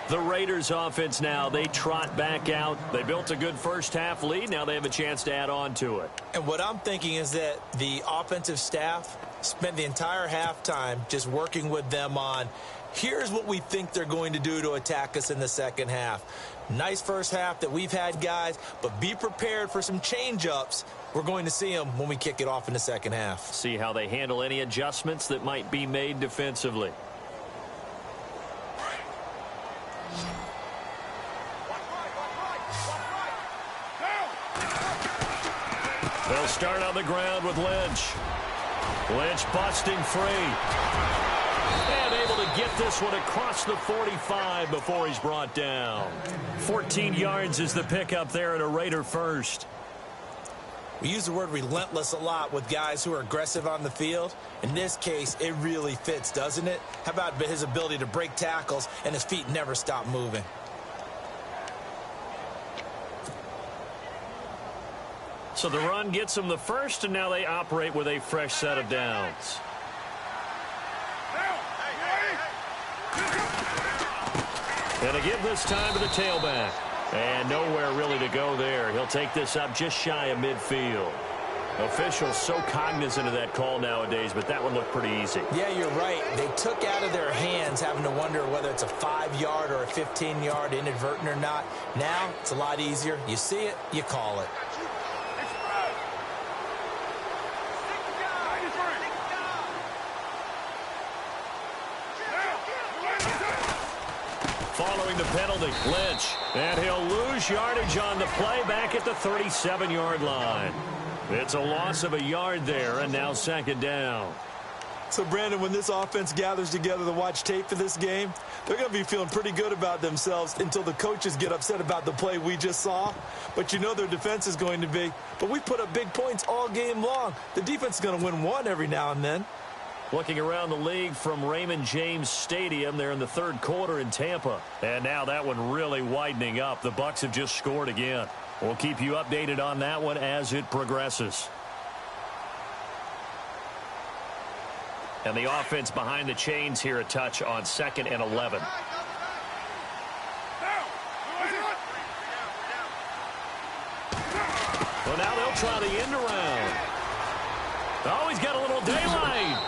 The Raiders offense now, they trot back out. They built a good first-half lead. Now they have a chance to add on to it. And what I'm thinking is that the offensive staff spent the entire halftime just working with them on, here's what we think they're going to do to attack us in the second half. Nice first half that we've had, guys, but be prepared for some change-ups. We're going to see them when we kick it off in the second half. See how they handle any adjustments that might be made defensively. They'll start on the ground with Lynch. Lynch busting free. And able to get this one across the 45 before he's brought down. 14 yards is the pickup there at a Raider first. We use the word relentless a lot with guys who are aggressive on the field. In this case, it really fits, doesn't it? How about his ability to break tackles and his feet never stop moving? So the run gets them the first, and now they operate with a fresh set of downs. And to give this time to the tailback. And nowhere really to go there. He'll take this up just shy of midfield. Officials so cognizant of that call nowadays, but that one looked pretty easy. Yeah, you're right. They took out of their hands having to wonder whether it's a 5-yard or a 15-yard inadvertent or not. Now, it's a lot easier. You see it, you call it. Following the penalty, Lynch. And he'll lose yardage on the play back at the 37-yard line. It's a loss of a yard there, and now second down. So, Brandon, when this offense gathers together to watch tape for this game, they're going to be feeling pretty good about themselves until the coaches get upset about the play we just saw. But you know their defense is going to be. But we put up big points all game long. The defense is going to win one every now and then. Looking around the league from Raymond James Stadium, they're in the third quarter in Tampa. And now that one really widening up. The Bucs have just scored again. We'll keep you updated on that one as it progresses. And the offense behind the chains here a touch on 2nd and 11. Well, now they'll try the end around. Oh, he's got a little daylight.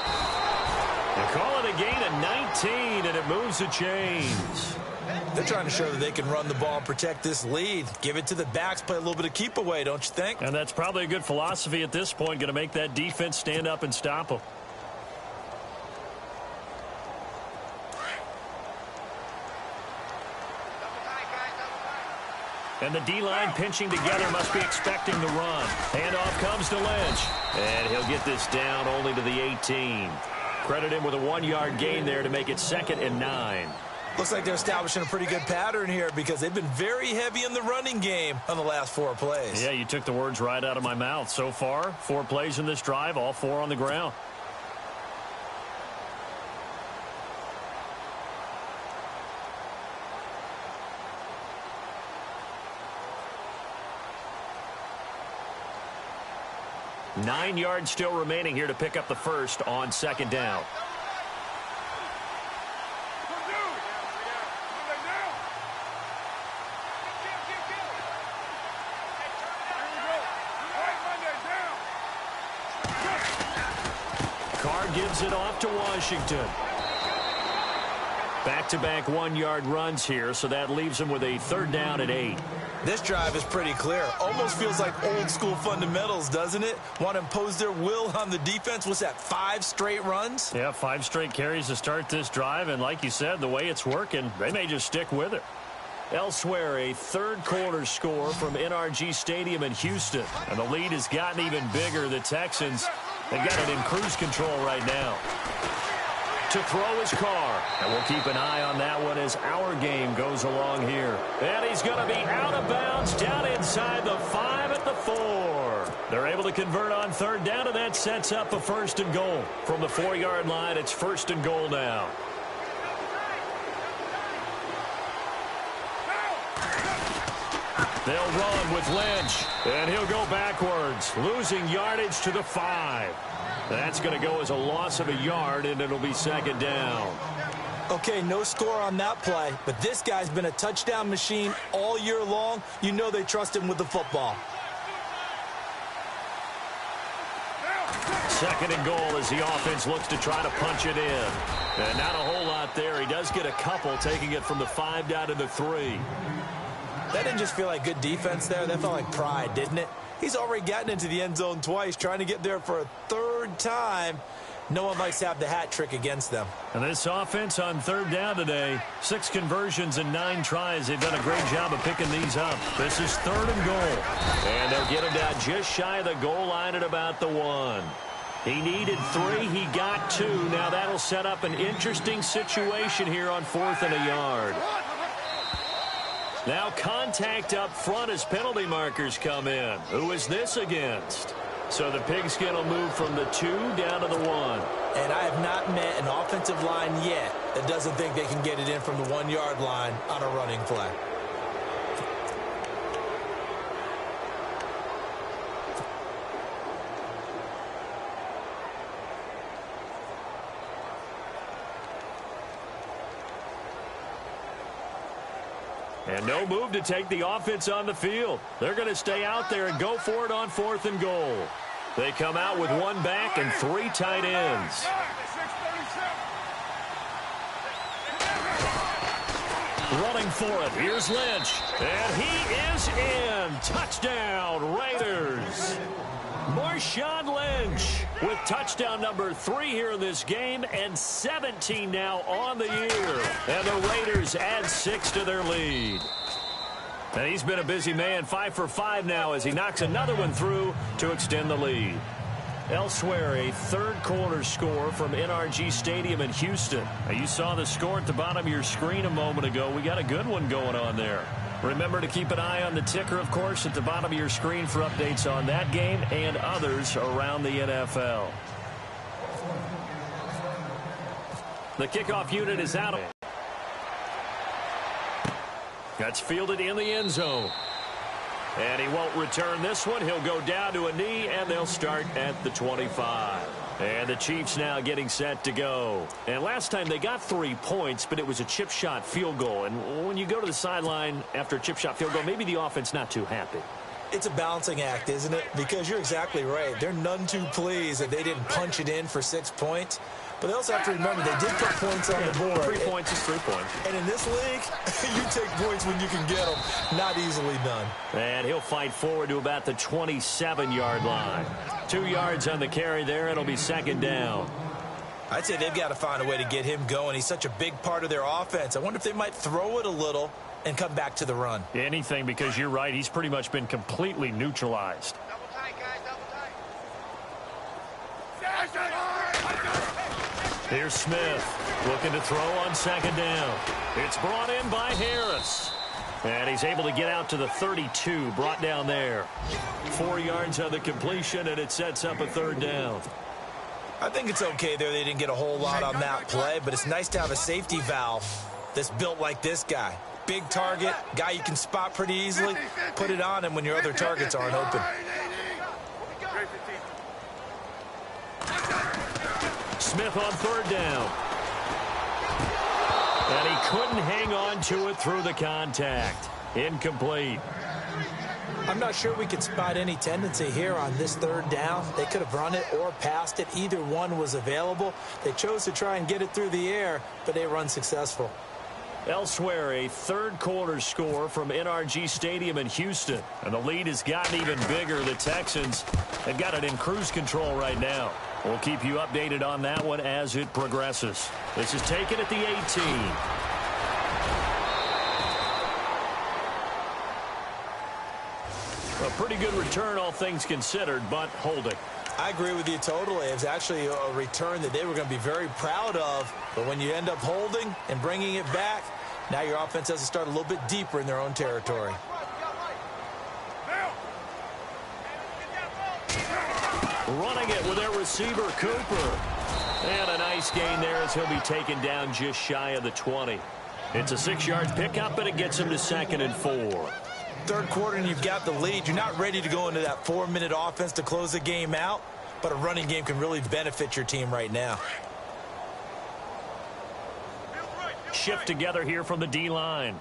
They call it a gain of 19, and it moves the chains. They're trying to show that they can run the ball and protect this lead. Give it to the backs, play a little bit of keep away, don't you think? And that's probably a good philosophy at this point, going to make that defense stand up and stop them. And the D-line pinching together must be expecting the run. Handoff comes to Lynch. And he'll get this down only to the 18. Credit him with a 1-yard gain there to make it 2nd and 9. Looks like they're establishing a pretty good pattern here because they've been very heavy in the running game on the last 4 plays. Yeah, you took the words right out of my mouth. So far, 4 plays in this drive, all 4 on the ground. Nine yards still remaining here to pick up the first on 2nd down. Carr gives it off to Washington. Back-to-back 1-yard runs here, so that leaves him with a 3rd down and 8. This drive is pretty clear. Almost feels like old-school fundamentals, doesn't it? Want to impose their will on the defense. What's that, 5 straight runs? Yeah, 5 straight carries to start this drive, and like you said, the way it's working, they may just stick with it. Elsewhere, a third-quarter score from NRG Stadium in Houston, and the lead has gotten even bigger. The Texans, they've got it in cruise control right now. To throw his Carr, and we'll keep an eye on that one as our game goes along here. And he's going to be out of bounds down inside the 5 at the 4. They're able to convert on 3rd down, and that sets up a 1st and goal. From the 4-yard line, it's 1st and goal now. They'll run with Lynch, and he'll go backwards, losing yardage to the 5. That's going to go as a loss of a yard, and it'll be 2nd down. Okay, no score on that play, but this guy's been a touchdown machine all year long. You know they trust him with the football. 2nd and goal as the offense looks to try to punch it in. And not a whole lot there. He does get a couple, taking it from the 5 down to the 3. That didn't just feel like good defense there. That felt like pride, didn't it? He's already gotten into the end zone twice, trying to get there for a 3rd time. No one likes to have the hat trick against them. And this offense on 3rd down today, 6 conversions and 9 tries. They've done a great job of picking these up. This is 3rd and goal. And they'll get him down just shy of the goal line at about the 1. He needed 3. He got 2. Now that'll set up an interesting situation here on 4th and a yard. Now contact up front as penalty markers come in. Who is this against? So the pigskin will move from the 2 down to the 1. And I have not met an offensive line yet that doesn't think they can get it in from the 1-yard line on a running play. And no move to take the offense on the field. They're going to stay out there and go for it on 4th and goal. They come out with one back and 3 tight ends. Running for it. Here's Lynch. And he is in. Touchdown, Raiders. Marshawn Lynch with touchdown number 3 here in this game and 17 now on the year. And the Raiders add 6 to their lead. And he's been a busy man, 5 for 5 now as he knocks another one through to extend the lead. Elsewhere, a third-quarter score from NRG Stadium in Houston. Now, you saw the score at the bottom of your screen a moment ago. We got a good one going on there. Remember to keep an eye on the ticker, of course, at the bottom of your screen for updates on that game and others around the NFL. The kickoff unit is out. That's fielded in the end zone. And he won't return this one. He'll go down to a knee, and they'll start at the 25. And the Chiefs now getting set to go. And last time they got 3 points, but it was a chip shot field goal. And when you go to the sideline after a chip shot field goal, maybe the offense not too happy. It's a balancing act, isn't it? Because you're exactly right. They're none too pleased that they didn't punch it in for 6 points. But they also have to remember they did put points on the board. 3 points is 3 points. And in this league, you take points when you can get them. Not easily done. And he'll fight forward to about the 27-yard line. 2 yards on the carry there. It'll be 2nd down. I'd say they've got to find a way to get him going. He's such a big part of their offense. I wonder if they might throw it a little and come back to the run. Anything, because you're right. He's pretty much been completely neutralized. Double tight, guys. Double tight. Here's Smith looking to throw on 2nd down. It's brought in by Harris. And he's able to get out to the 32, brought down there. 4 yards on the completion, and it sets up a 3rd down. I think it's okay there. They didn't get a whole lot on that play, but it's nice to have a safety valve that's built like this guy. Big target, guy you can spot pretty easily. Put it on him when your other targets aren't open. Smith on 3rd down. And he couldn't hang on to it through the contact. Incomplete. I'm not sure we could spot any tendency here on this 3rd down. They could have run it or passed it. Either one was available. They chose to try and get it through the air, but they were unsuccessful. Elsewhere, a third-quarter score from NRG Stadium in Houston. And the lead has gotten even bigger. The Texans have got it in cruise control right now. We'll keep you updated on that one as it progresses. This is taken at the 18. A pretty good return, all things considered, but holding. I agree with you totally. It was actually a return that they were going to be very proud of. But when you end up holding and bringing it back, now your offense has to start a little bit deeper in their own territory. Running it with their receiver, Cooper. And a nice gain there as he'll be taken down just shy of the 20. It's a 6-yard pickup, and it gets him to 2nd and 4. Third quarter and you've got the lead. You're not ready to go into that 4-minute offense to close the game out, but a running game can really benefit your team right now. Shift together here from the D-line.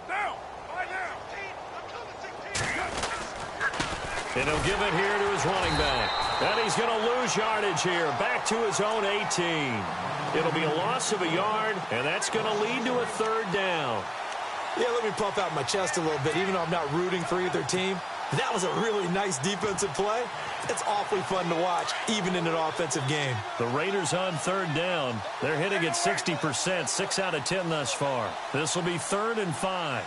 And he'll give it here to his running back. And he's going to lose yardage here. Back to his own 18. It'll be a loss of a yard, and that's going to lead to a 3rd down. Yeah, let me puff out my chest a little bit, even though I'm not rooting for either team. That was a really nice defensive play. It's awfully fun to watch, even in an offensive game. The Raiders on 3rd down. They're hitting at 60%, 6 out of 10 thus far. This will be 3rd and 5.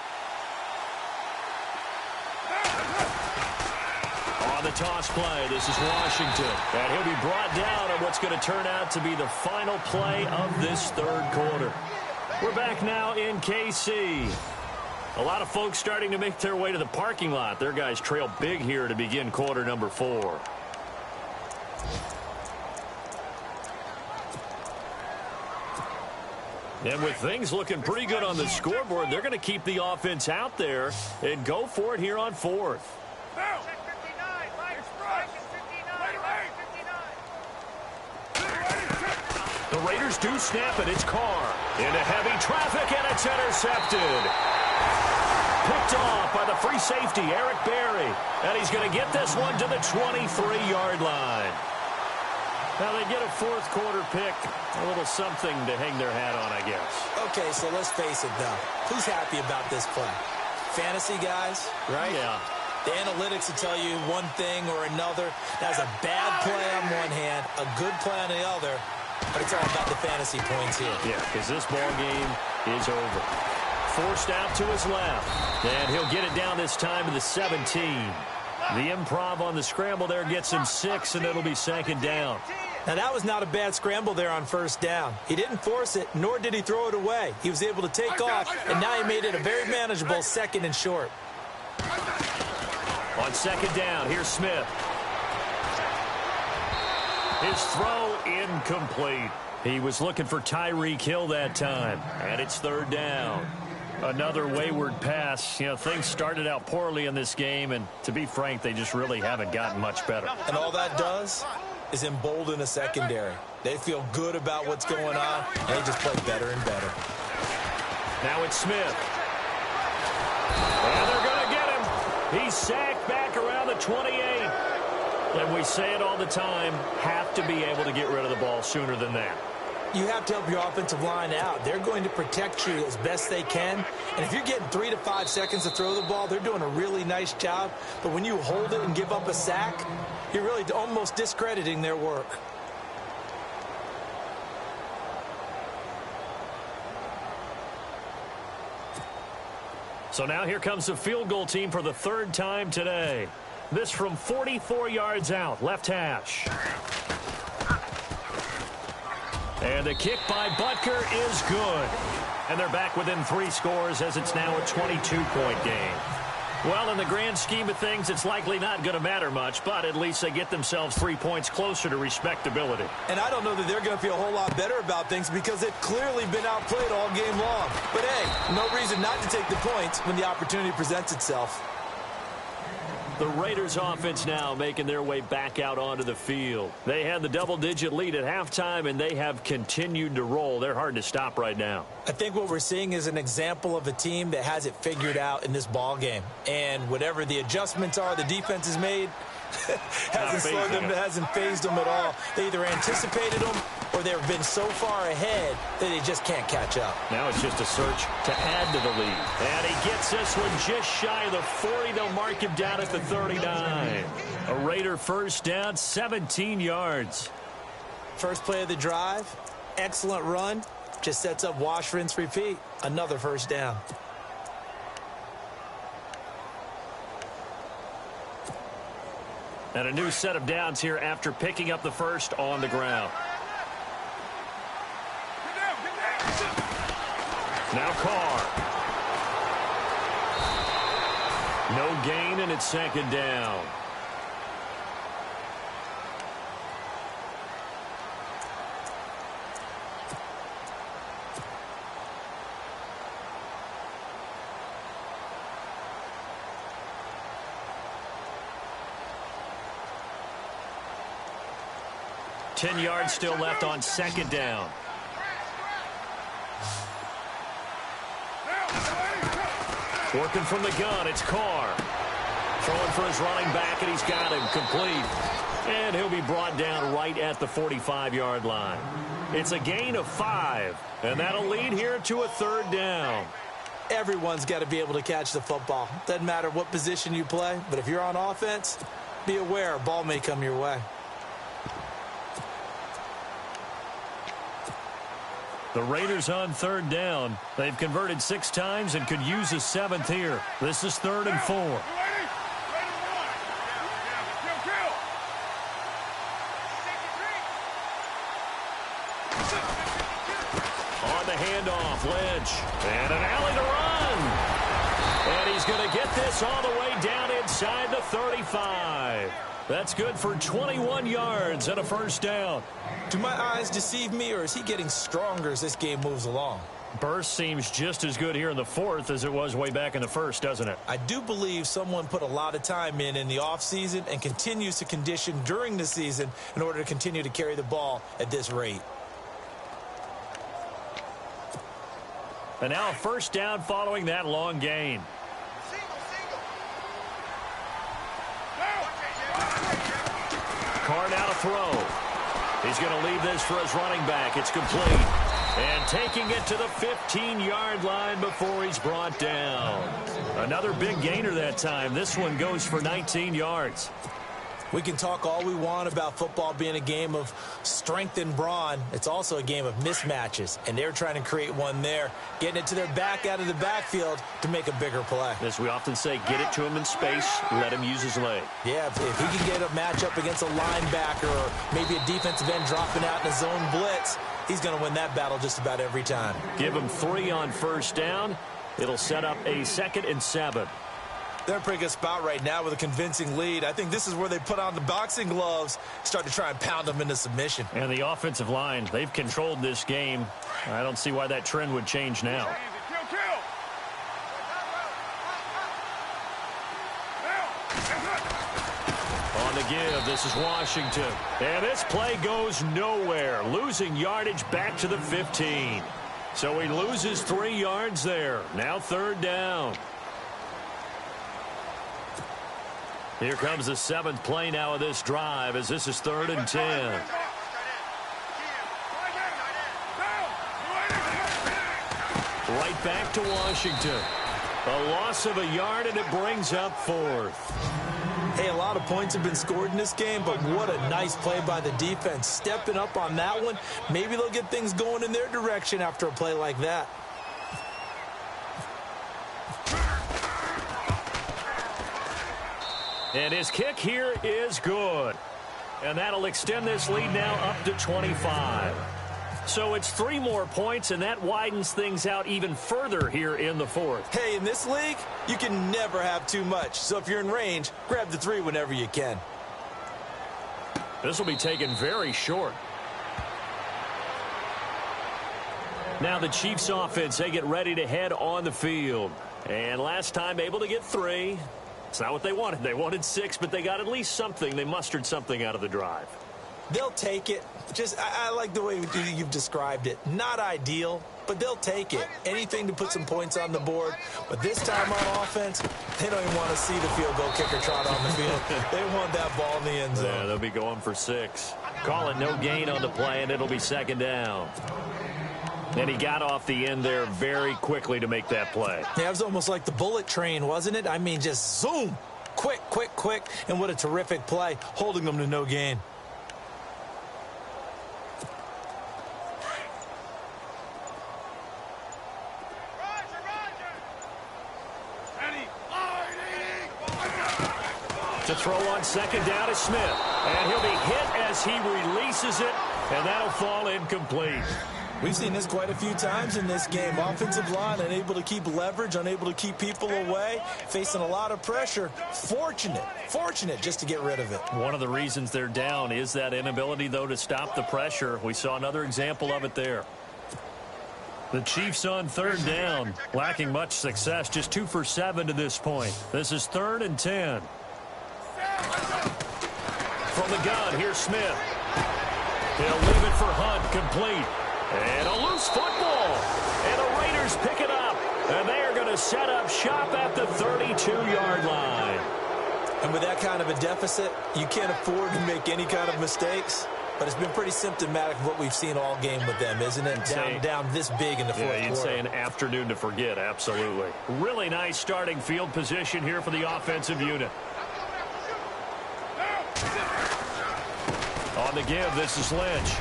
On the toss play, this is Washington. And he'll be brought down on what's going to turn out to be the final play of this 3rd quarter. We're back now in KC. A lot of folks starting to make their way to the parking lot. Their guys trail big here to begin quarter number 4. And with things looking pretty good on the scoreboard, they're going to keep the offense out there and go for it here on 4th. The Raiders do snap it. It's Carr into heavy traffic, and it's intercepted. Picked off by the free safety, Eric Berry. And he's going to get this one to the 23-yard line. Now they get a fourth quarter pick. A little something to hang their hat on, I guess. Okay, so let's face it, though. Who's happy about this play? Fantasy guys, right? Yeah. The analytics will tell you one thing or another. That's a bad play on one hand, a good play on the other. But it's all about the fantasy points here. Yeah, because this ball game is over. Forced out to his left. And he'll get it down this time to the 17. The improv on the scramble there gets him 6, and it'll be second down. Now, that was not a bad scramble there on first down. He didn't force it, nor did he throw it away. He was able to take off, and now he made it a very manageable second and short. On second down, here's Smith. His throw incomplete. He was looking for Tyreek Hill that time, and it's third down. Another wayward pass. You know, things started out poorly in this game, and to be frank, they just really haven't gotten much better. And all that does is embolden a secondary. They feel good about what's going on, and they just play better and better. Now it's Smith. And they're going to get him. He's sacked back around the 28. And we say it all the time, have to be able to get rid of the ball sooner than that. You have to help your offensive line out. They're going to protect you as best they can. And if you're getting 3 to 5 seconds to throw the ball, they're doing a really nice job. But when you hold it and give up a sack, you're really almost discrediting their work. So now here comes the field goal team for the third time today. This from 44 yards out, left hash. And the kick by Butker is good. And they're back within 3 scores as it's now a 22-point game. Well, in the grand scheme of things, it's likely not going to matter much, but at least they get themselves 3 points closer to respectability. And I don't know that they're going to feel a whole lot better about things because they've clearly been outplayed all game long. But, hey, no reason not to take the points when the opportunity presents itself. The Raiders offense now making their way back out onto the field. They had the double-digit lead at halftime, and they have continued to roll. They're hard to stop right now. I think what we're seeing is an example of a team that has it figured out in this ball game. And whatever the adjustments are the defense has made, hasn't phased them at all. They either anticipated them or they've been so far ahead that they just can't catch up. Now it's just a search to add to the lead. And he gets this one just shy of the 40. They'll mark him down at the 39. A Raider first down, 17 yards. First play of the drive, excellent run. Just sets up wash, rinse, repeat. Another first down. And a new set of downs here after picking up the first on the ground. Now Carr. No gain, and it's second down. Ten yards still left on second down. Working from the gun, it's Carr. Throwing for his running back, and he's got him complete. And he'll be brought down right at the 45-yard line. It's a gain of 5, and that'll lead here to a third down. Everyone's got to be able to catch the football. Doesn't matter what position you play, but if you're on offense, be aware a ball may come your way. The Raiders on third down. They've converted 6 times and could use a 7th here. This is 3rd and 4. On the handoff, Lynch. And an alley to run. And he's going to get this all the way down inside the 35. That's good for 21 yards and a first down. Do my eyes deceive me, or is he getting stronger as this game moves along? Burst seems just as good here in the 4th as it was way back in the 1st, doesn't it? I do believe someone put a lot of time in the offseason and continues to condition during the season in order to continue to carry the ball at this rate. And now a first down following that long gain. now to throw. He's going to leave this for his running back. It's complete. And taking it to the 15-yard line before he's brought down. Another big gainer that time. This one goes for 19 yards. We can talk all we want about football being a game of strength and brawn. It's also a game of mismatches, and they're trying to create one there, getting it to their back out of the backfield to make a bigger play. As we often say, get it to him in space, let him use his leg. Yeah, if he can get a matchup against a linebacker or maybe a defensive end dropping out in a zone blitz, he's going to win that battle just about every time. Give him 3 on first down. It'll set up a 2nd and 7. They're in a pretty good spot right now with a convincing lead. I think this is where they put on the boxing gloves, start to try and pound them into submission. And the offensive line, they've controlled this game. I don't see why that trend would change now. On the give, this is Washington. And this play goes nowhere, losing yardage back to the 15. So he loses 3 yards there. Now 3rd down. Here comes the 7th play now of this drive as this is 3rd and 10. Right back to Washington. A loss of a yard, and it brings up 4th. Hey, a lot of points have been scored in this game, but what a nice play by the defense. Stepping up on that one, maybe they'll get things going in their direction after a play like that. And his kick here is good. And that'll extend this lead now up to 25. So it's 3 more points, and that widens things out even further here in the 4th. Hey, in this league, you can never have too much. So if you're in range, grab the 3 whenever you can. This will be taken very short. Now the Chiefs offense, they get ready to head on the field. And last time able to get 3. It's not what they wanted. They wanted 6, but they got at least something. They mustered something out of the drive. They'll take it. I like the way you've described it. Not ideal, but they'll take it. Anything to put some points on the board. But this time on offense, they don't even want to see the field goal kicker trot on the field. They want that ball in the end zone. Yeah, they'll be going for 6. Call it no gain on the play, and it'll be 2nd down. And he got off the end there very quickly to make that play. Yeah, it was almost like the bullet train, wasn't it? I mean, just zoom. Quick, quick, quick. And what a terrific play, holding them to no gain. To throw on 2nd down is Smith. And he'll be hit as he releases it, and that'll fall incomplete. We've seen this quite a few times in this game. Offensive line unable to keep leverage, unable to keep people away, facing a lot of pressure. Fortunate just to get rid of it. One of the reasons they're down is that inability, though, to stop the pressure. We saw another example of it there. The Chiefs on 3rd down, lacking much success, just 2 for 7 to this point. This is 3rd and 10. From the gun, here's Smith. He'll leave it for Hunt, complete. And a loose football. And the Raiders pick it up. And they are going to set up shop at the 32-yard line. And with that kind of a deficit, you can't afford to make any kind of mistakes. But it's been pretty symptomatic of what we've seen all game with them, isn't it? Down this big in the 4th quarter. Yeah, you'd say an afternoon to forget, absolutely. Really nice starting field position here for the offensive unit. On the give, this is Lynch.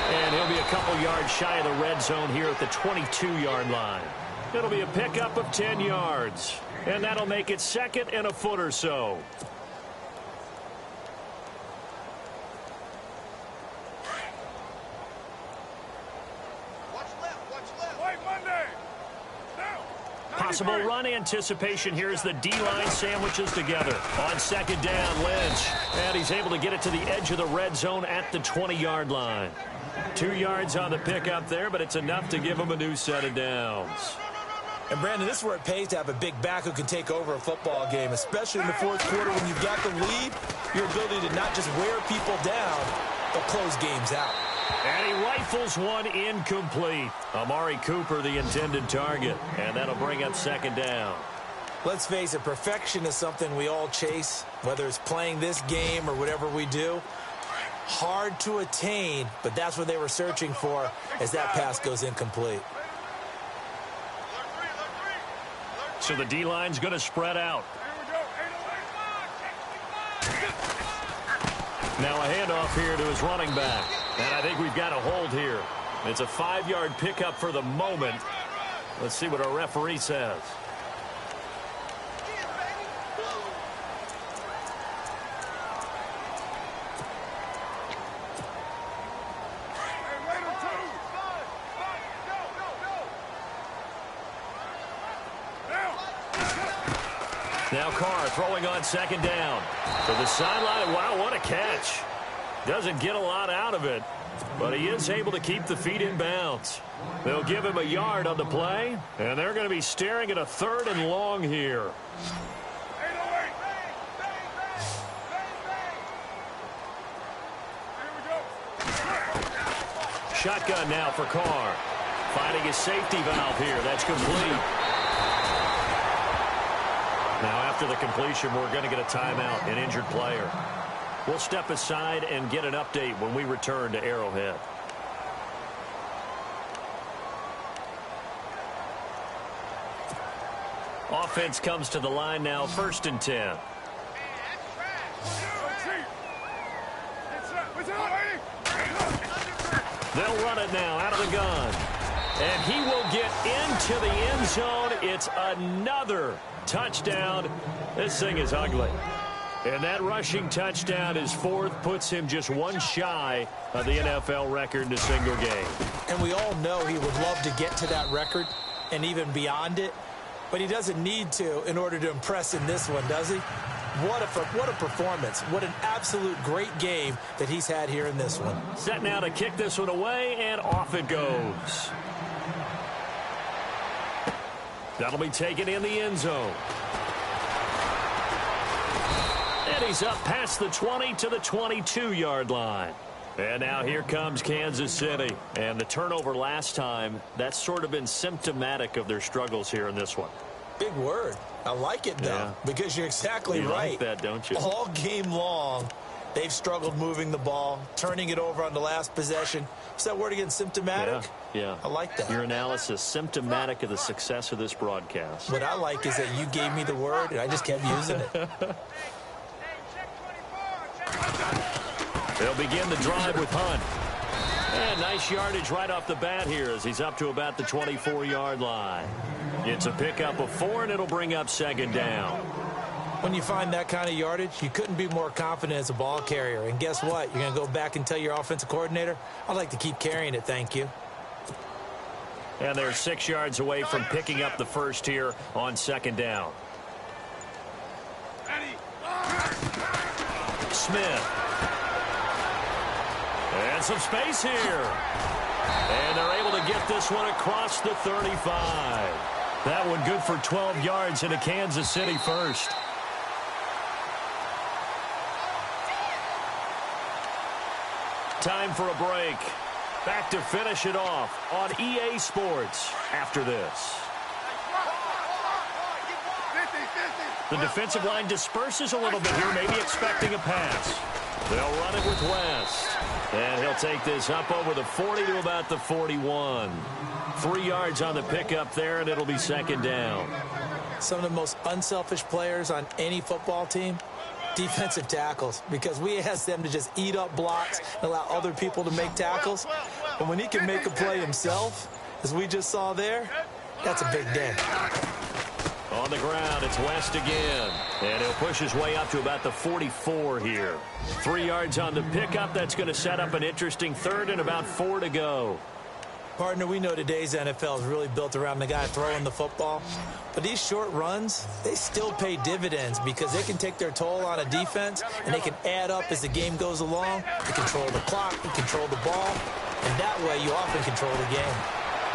And he'll be a couple yards shy of the red zone here at the 22-yard line. It'll be a pickup of 10 yards. And that'll make it 2nd and a foot or so. Possible run anticipation here as the D-line sandwiches together. On 2nd down, Lynch. And he's able to get it to the edge of the red zone at the 20-yard line. 2 yards on the pickup there, but it's enough to give him a new set of downs. And, Brandon, this is where it pays to have a big back who can take over a football game, especially in the 4th quarter when you've got the lead, your ability to not just wear people down, but close games out. And he rifles one incomplete. Amari Cooper, the intended target. And that'll bring up 2nd down. Let's face it, perfection is something we all chase, whether it's playing this game or whatever we do. Hard to attain, but that's what they were searching for as that pass goes incomplete. So the D-line's going to spread out. Now a handoff here to his running back. And I think we've got a hold here. It's a 5-yard pickup for the moment. Let's see what our referee says. Now Carr throwing on second down. To the sideline. Wow, what a catch. Doesn't get a lot out of it, but he is able to keep the feet in bounds. They'll give him a yard on the play, and they're going to be staring at a 3rd and long here. Shotgun now for Carr. Finding his safety valve here. That's complete. Now, after the completion, we're going to get a timeout, an injured player. We'll step aside and get an update when we return to Arrowhead. Offense comes to the line now, 1st and 10. They'll run it now out of the gun. And he will get into the end zone. It's another touchdown. This thing is ugly. And that rushing touchdown is 4th, puts him just one shy of the NFL record in a single game. And we all know he would love to get to that record and even beyond it, but he doesn't need to in order to impress in this one, does he? What a performance. What an absolute great game that he's had here in this one. Set now to kick this one away, and off it goes. That'll be taken in the end zone. And he's up past the 20 to the 22-yard line. And now here comes Kansas City. And the turnover last time, that's sort of been symptomatic of their struggles here in this one. Big word. I like it, though, because you're exactly right. You like that, don't you? All game long, they've struggled moving the ball, turning it over on the last possession. What's that word again, symptomatic? Yeah. I like that. Your analysis, symptomatic of the success of this broadcast. What I like is that you gave me the word, and I just kept using it. They'll begin the drive with Hunt. And nice yardage right off the bat here as he's up to about the 24-yard line. It's a pickup of 4, and it'll bring up 2nd down. When you find that kind of yardage, you couldn't be more confident as a ball carrier. And guess what? You're going to go back and tell your offensive coordinator, I'd like to keep carrying it, thank you. And they're 6 yards away from picking up the first here on 2nd down. Smith. And some space here. And they're able to get this one across the 35. That one good for 12 yards into Kansas City first. Time for a break. Back to finish it off on EA Sports after this. The defensive line disperses a little bit here, maybe expecting a pass. They'll run it with West. And he'll take this up over the 40 to about the 41. 3 yards on the pickup there, and it'll be 2nd down. Some of the most unselfish players on any football team, defensive tackles, because we ask them to just eat up blocks and allow other people to make tackles. But when he can make a play himself, as we just saw there, that's a big day. On the ground, it's West again. And he'll push his way up to about the 44 here. 3 yards on the pickup. That's going to set up an interesting 3rd and about 4 to go. Partner, we know today's NFL is really built around the guy throwing the football. But these short runs, they still pay dividends because they can take their toll on a defense and they can add up as the game goes along. They control the clock, they control the ball, and that way you often control the game.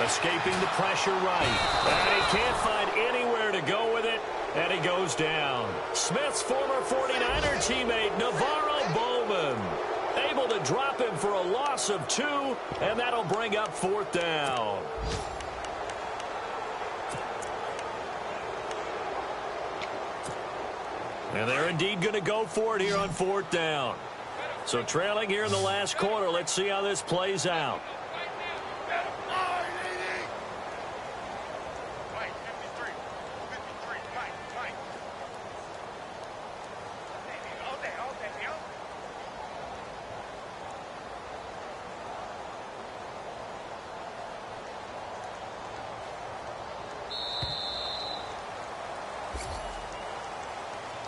Escaping the pressure right. And he can't find anywhere to go with it, and he goes down. Smith's former 49er teammate, Navarro Bowman, able to drop him for a loss of 2, and that'll bring up 4th down. And they're indeed going to go for it here on 4th down. So trailing here in the last quarter. Let's see how this plays out.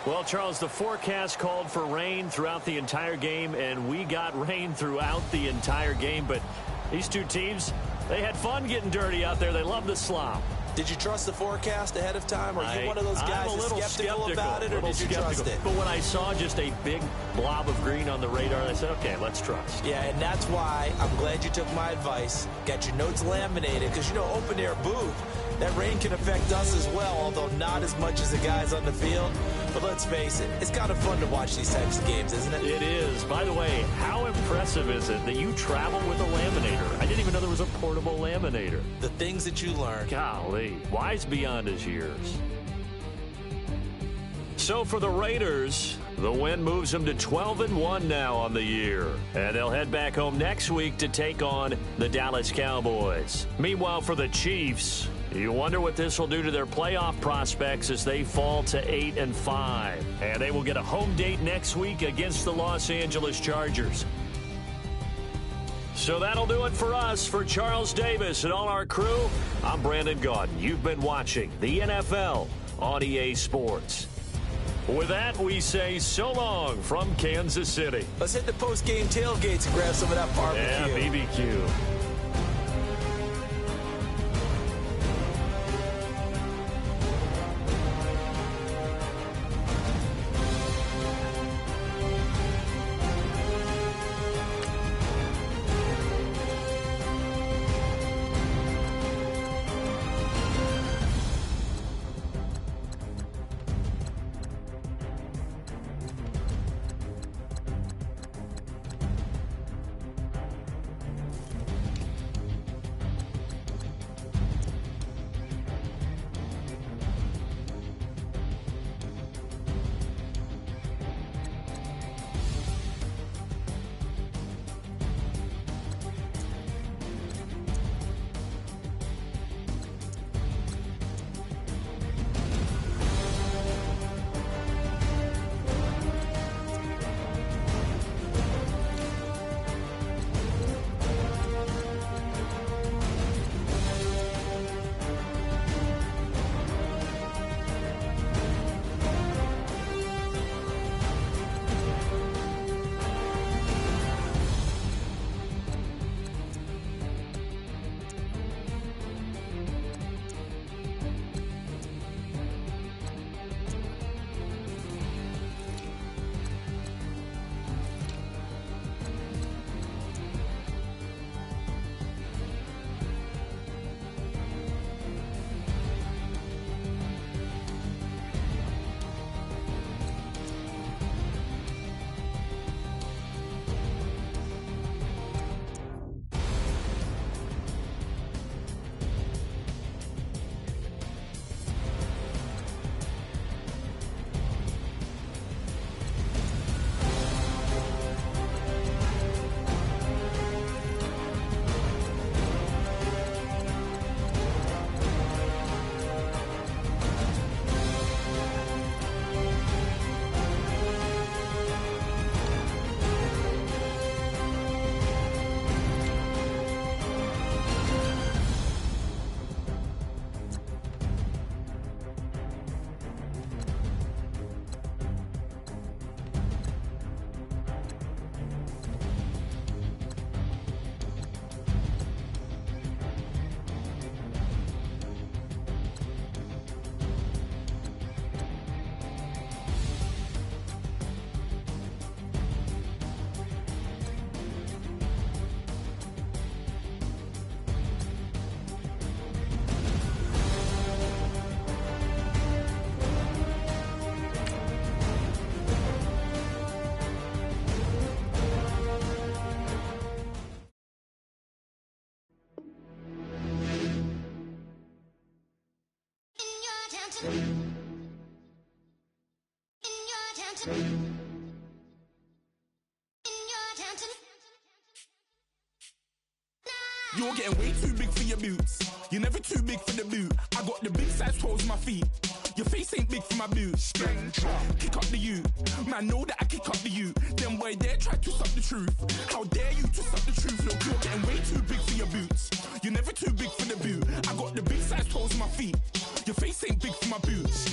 Well, Charles, the forecast called for rain throughout the entire game, and we got rain throughout the entire game. But these two teams, they had fun getting dirty out there. They love the slop. Did you trust the forecast ahead of time? Are you one of those guys that's skeptical about it, or did you trust it? But when I saw just a big blob of green on the radar, I said, okay, let's trust. Yeah, and that's why I'm glad you took my advice. Got your notes laminated, because, you know, open-air booth, that rain can affect us as well, although not as much as the guys on the field. But let's face it, it's kind of fun to watch these types of games, isn't it? It is. By the way, how impressive is it that you travel with a laminator? I didn't even know there was a portable laminator. The things that you learn. Golly, wise beyond his years. So for the Raiders, the win moves them to 12-1 now on the year. And they'll head back home next week to take on the Dallas Cowboys. Meanwhile, for the Chiefs, you wonder what this will do to their playoff prospects as they fall to 8-5. And they will get a home date next week against the Los Angeles Chargers. So that'll do it for us. For Charles Davis and all our crew, I'm Brandon Gaudin. You've been watching the NFL on EA Sports. With that, we say so long from Kansas City. Let's hit the post-game tailgates and grab some of that barbecue. Yeah, BBQ. In your You're getting way too big for your boots. You're never too big for the boot. I got the big size toes on my feet. Your face ain't big for my boots. Kick up the you. Man, know that I kick up the you. Them boy there try to suck the truth. How dare you to suck the truth? Look, you're getting way too big for your boots. You're never too big for the boot. I got the big size toes on my feet. Your face ain't big for my boots.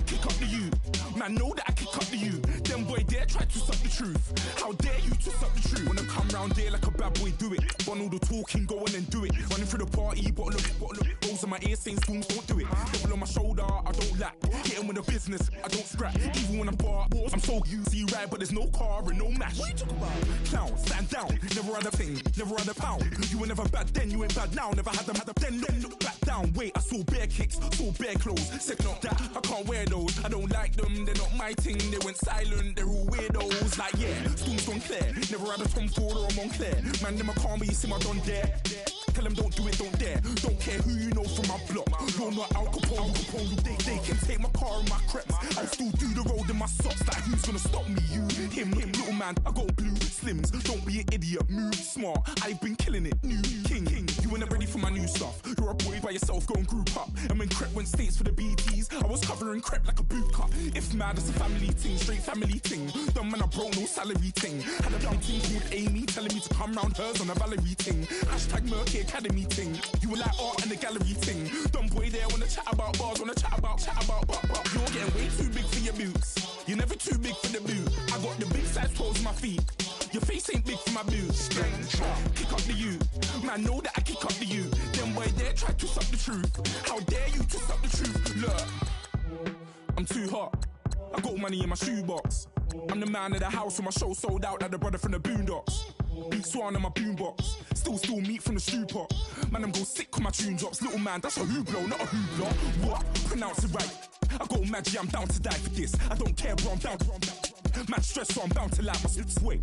Kick up the you. Man, know that I kick up the you. Them boy there try to suck the truth. How dare you to suck the truth? Wanna come round there like a bad boy, do it. Want all the talking, go on and do it. Running through the party, bottle of rolls in my ear saying spoons, don't do it. Double on my shoulder, I don't lack. Getting with the business, I don't scrap. Even when I'm bar, I'm so easy right, but there's no car and no match. What you talk about? Clown, stand down. Never had a thing, never had a pound. You were never bad then, you ain't bad now. Never had them, then look back down. Wait, I saw bare kicks, saw bare clothes. Said not that, I can't wear those. I don't like them, they're not my thing. They went silent, they're all weirdos. Like yeah, Storm's gone clear. Never had a Tom Ford or a Montclair. Man, them I can't, but you see my done there. Tell them don't do it, don't dare. Don't care who you know from my block. You're not Al Capone. They can take my car and my creps. I'll still do the road in my socks. Like who's gonna stop me? You, him, little man. I got blue slims. Don't be an idiot. Move smart. I've been killing it. New king. You ain't ready for my new stuff. You're a boy by yourself. Go and group up. And when Crep went states for the BTs, I was covering Crep like a boot cut. If mad, it's a family thing. Straight family thing. Dumb man, I broke no salary thing. Had a young thing called Amy telling me to come round hers on a Valerie thing. Hashtag Murky Academy thing. You were like art and the gallery thing. Dumb boy there wanna chat about bars, wanna chat about. You're getting way too big for your boots. You're never too big for the boot. I got the big size toes on my feet. Your face ain't big for my boots. Kick up the you. Man, know that I kick up the you. Them boy there try to suck the truth. How dare you to suck the truth? Look, I'm too hot. I got money in my shoebox. I'm the man of the house when my show sold out like the brother from the Boondocks. Big Swan in my boombox. Still meat from the stew pot. Man, I'm go sick when my tune drops. Little man, that's a hooplo, not a hoopla. What? Pronounce it right. I got magic, I'm down to die for this. I don't care, bro, I'm down. Man stressed, so I'm bound to like my slips. Wait,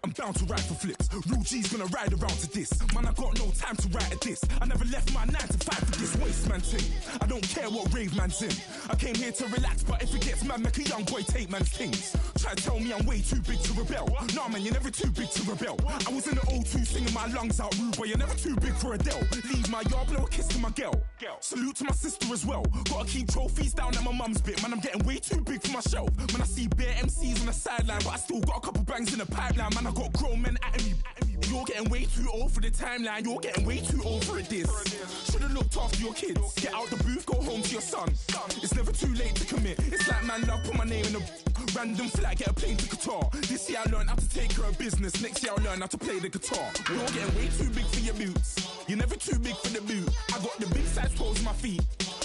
I'm bound to ride for flips. Real G's gonna ride around to this. Man, I got no time to write at this. I never left my 9 to 5 for this waste man thing. I don't care what rave man's in. I came here to relax, but if it gets mad, make a young boy take man's things. Try to tell me I'm way too big to rebel. Nah, man, you're never too big to rebel. I was in the O2 singing my lungs out rude, but you're never too big for Adele. Leave my yard, blow a kiss to my girl. Salute to my sister as well. Gotta keep trophies down at my mum's bit. Man, I'm getting way too big for my shelf. Man, I see bare MCs on the sideline, but I still got a couple bangs in the pipeline. Man, I got grown men at me. You're getting way too old for the timeline. You're getting way too old for a diss. Should've looked after your kids. Get out the booth, go home to your son. It's never too late to commit. It's like man, love, put my name in a random flight, get a plane to Qatar. This year I learned how to take care of business. Next year I'll learn how to play the guitar. You're getting way too big for your boots. You're never too big for the boot. I got the big size toes on my feet.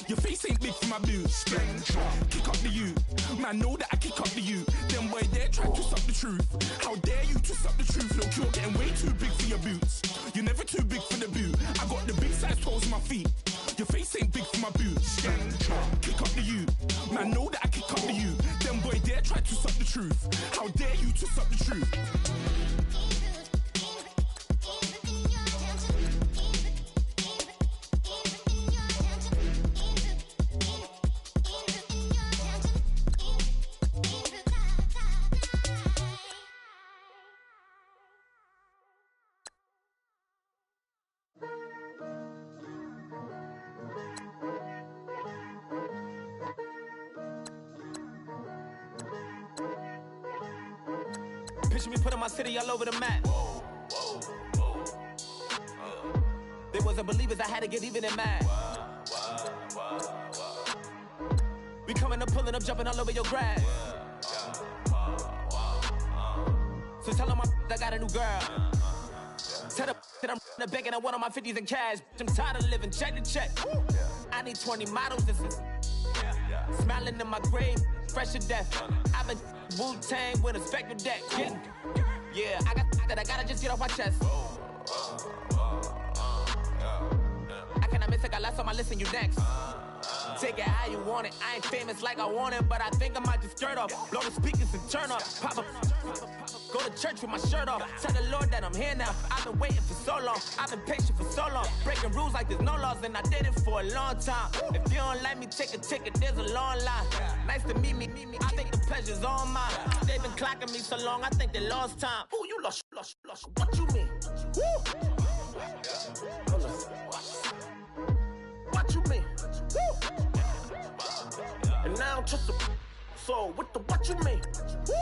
Your face ain't big for my boots. Kick up the you. Man, know that I kick up the you. Them boy there try to suck the truth. How dare you to suck the truth? Look, you're getting way too big for your boots. You're never too big for the boot. I got the big size toes on my feet. Your face ain't big for my boots. Kick up the you. Man, know that I kick up the you. Them boy there try to suck the truth. How dare you to suck the truth? Picture me putting my city all over the map. They wasn't believers, I had to get even and mad. We coming up, pulling up, jumping all over your grass. So tell them I got a new girl. Tell them that I'm the bank and I want all my 50s in cash. I'm tired of living check to check. I need 20 models, this is smiling in my grave, fresh to death. I've been Wu-Tang with a spectre deck. Yeah, I got that, I gotta just get off my chest. I cannot miss it, got last on my list and you next. Take it how you want it, I ain't famous like I want it, but I think I might just skirt off. Blow the speakers and turn up, pop up. Go to church with my shirt off. Tell the Lord that I'm here now. I've been waiting for so long. I've been patient for so long. Breaking rules like there's no laws, and I did it for a long time. If you don't let me take a ticket, there's a long line. Nice to meet me. I think the pleasure's all mine. They've been clocking me so long, I think they lost time. Ooh, you lost. What you mean? Woo! What you mean? Woo! And now I'm just a so with the what you mean? Woo!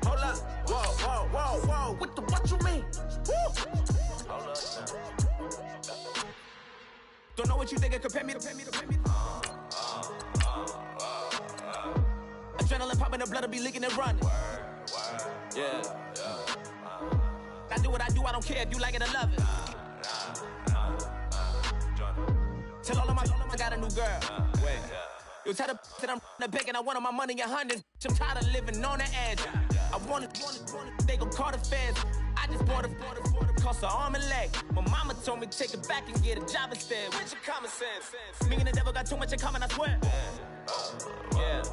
Hold up, whoa, with the what you mean? Woo! Hold up. Don't know what you think, compare me. Adrenaline popping, the blood will be leaking and running. Yeah. I do what I do, I don't care if you like it or love it. Tell all of my I got a new girl. Wait. You tell the that I'm the bank and I want all my money in hundreds. I'm tired of living on the edge. I want it, they gon' call the feds. I just bought a cost an arm and leg. My mama told me take it back and get a job instead. Where's your common sense? Me and the devil got too much in common, I swear. Yeah.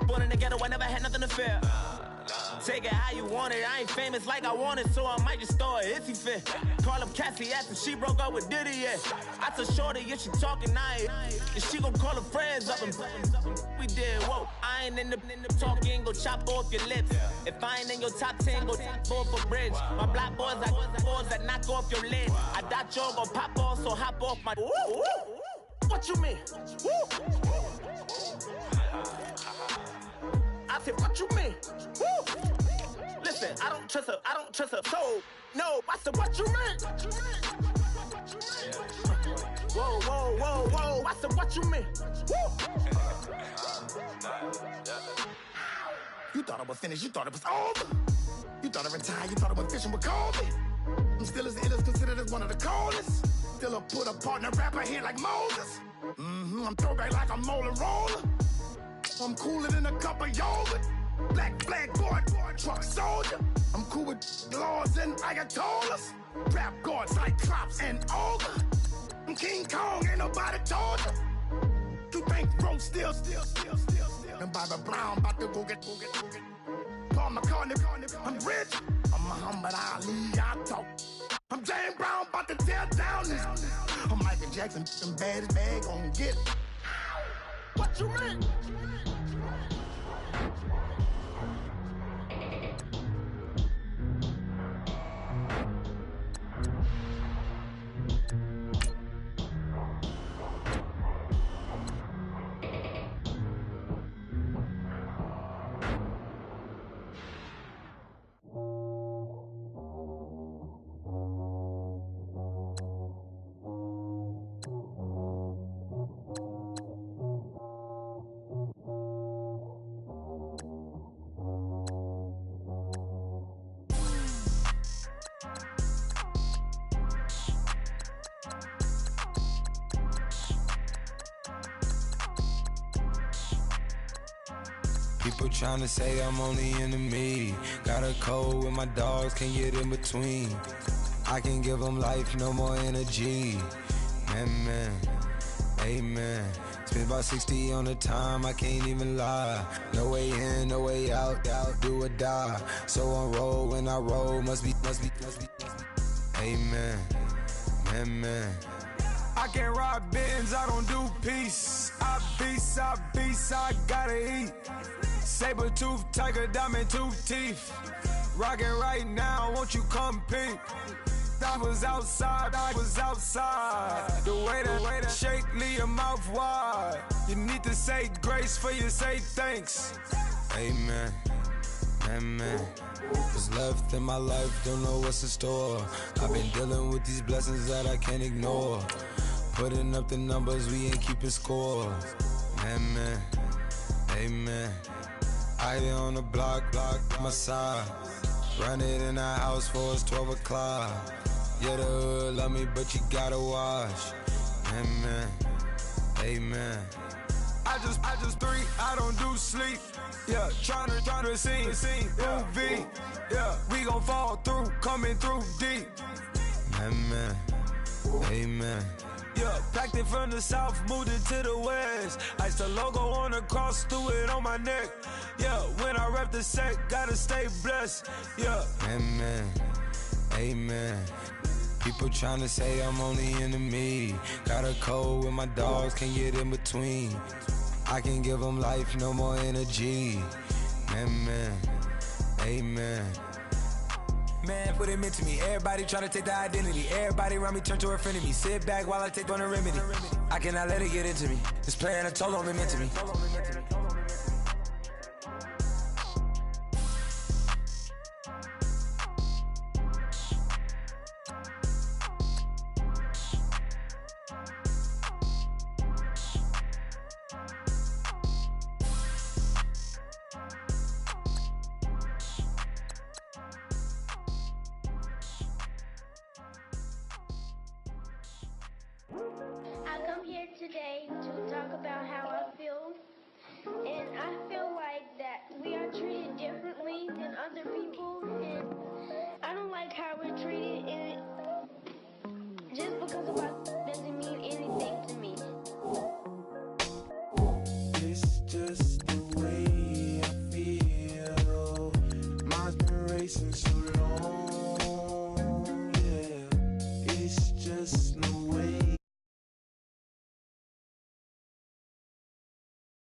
Born in the ghetto, I never had nothing to fear. Take it how you want it. I ain't famous like I want it, so I might just throw it if he fit. Call up Cassie after she broke up with Diddy, yeah. I told Shorty if she talking, and she gon' call her friends up and we did, whoa. I ain't in the talking, go chop off your lips. If I ain't in your top 10, go top 4 for bridge. My black boys, I got boys that knock off your lid. I thought y'all gon' pop off, so hop off my. What you mean? I said, what you mean? Woo! Listen, I don't trust her soul. No, I said, what you mean? Whoa. I said, what you mean? Woo! You thought I was finished, you thought it was over. You thought I retired, you thought I went fishing with Kobe. I'm still as ill as considered as one of the coldest. Still a put a partner rapper here like Moses. I'm throwback like a molar roller. I'm cooler than a cup of yogurt. Black flag boy, truck soldier. I'm cool with laws and Ayatollahs. Rap god, Cyclops and ogre. I'm King Kong, ain't nobody told you. You think bro still. And Bobby Brown about to go get. Paul McCartney, I'm rich. I'm Muhammad Ali, I talk. I'm James Brown, about to tear down this. I'm Michael Jackson, some bad as bag, gon' get it. What you mean? People tryna say I'm only enemy. Got a code with my dogs, can't get in between. I can give them life, no more energy. Amen, amen. Spent about 60 on the time, I can't even lie. No way in, no way out, do or die. So on roll, when I roll, must be. Amen, amen. I can't ride Benz, I don't do peace. I beast, I gotta eat. Saber tooth, tiger, diamond tooth teeth. Rockin' right now, won't you come peep? I was outside. The way to shake, leave your mouth wide. You need to say grace for you say thanks. Amen, amen. What's left in my life, don't know what's in store. I've been dealing with these blessings that I can't ignore. Putting up the numbers, we ain't keeping score. Amen, amen. I be on the block, my side. Run it in the house for it's 12 o'clock. Yeah, the hood love me, but you gotta watch. Amen, amen. I just three, I don't do sleep. Yeah, tryna see, UV. Yeah, we gon' fall through, coming through deep. Amen, amen. Yeah, packed it from the south, moved it to the west. Iced the logo on the cross, threw it on my neck. Yeah, when I rep the set, gotta stay blessed. Yeah, amen, amen. People tryna say I'm only enemy. Got a code with my dogs, can't get in between. I can give them life, no more energy. Amen, amen. Man, what it meant to me. Everybody try to take the identity. Everybody around me turn to a friend of me. Sit back while I take on a remedy. I cannot let it get into me. This playing a toll on me, meant to me. I come here today to talk about how I feel, and I feel like that we are treated differently than other people, and I don't like how we're treated, and just because of our doesn't mean anything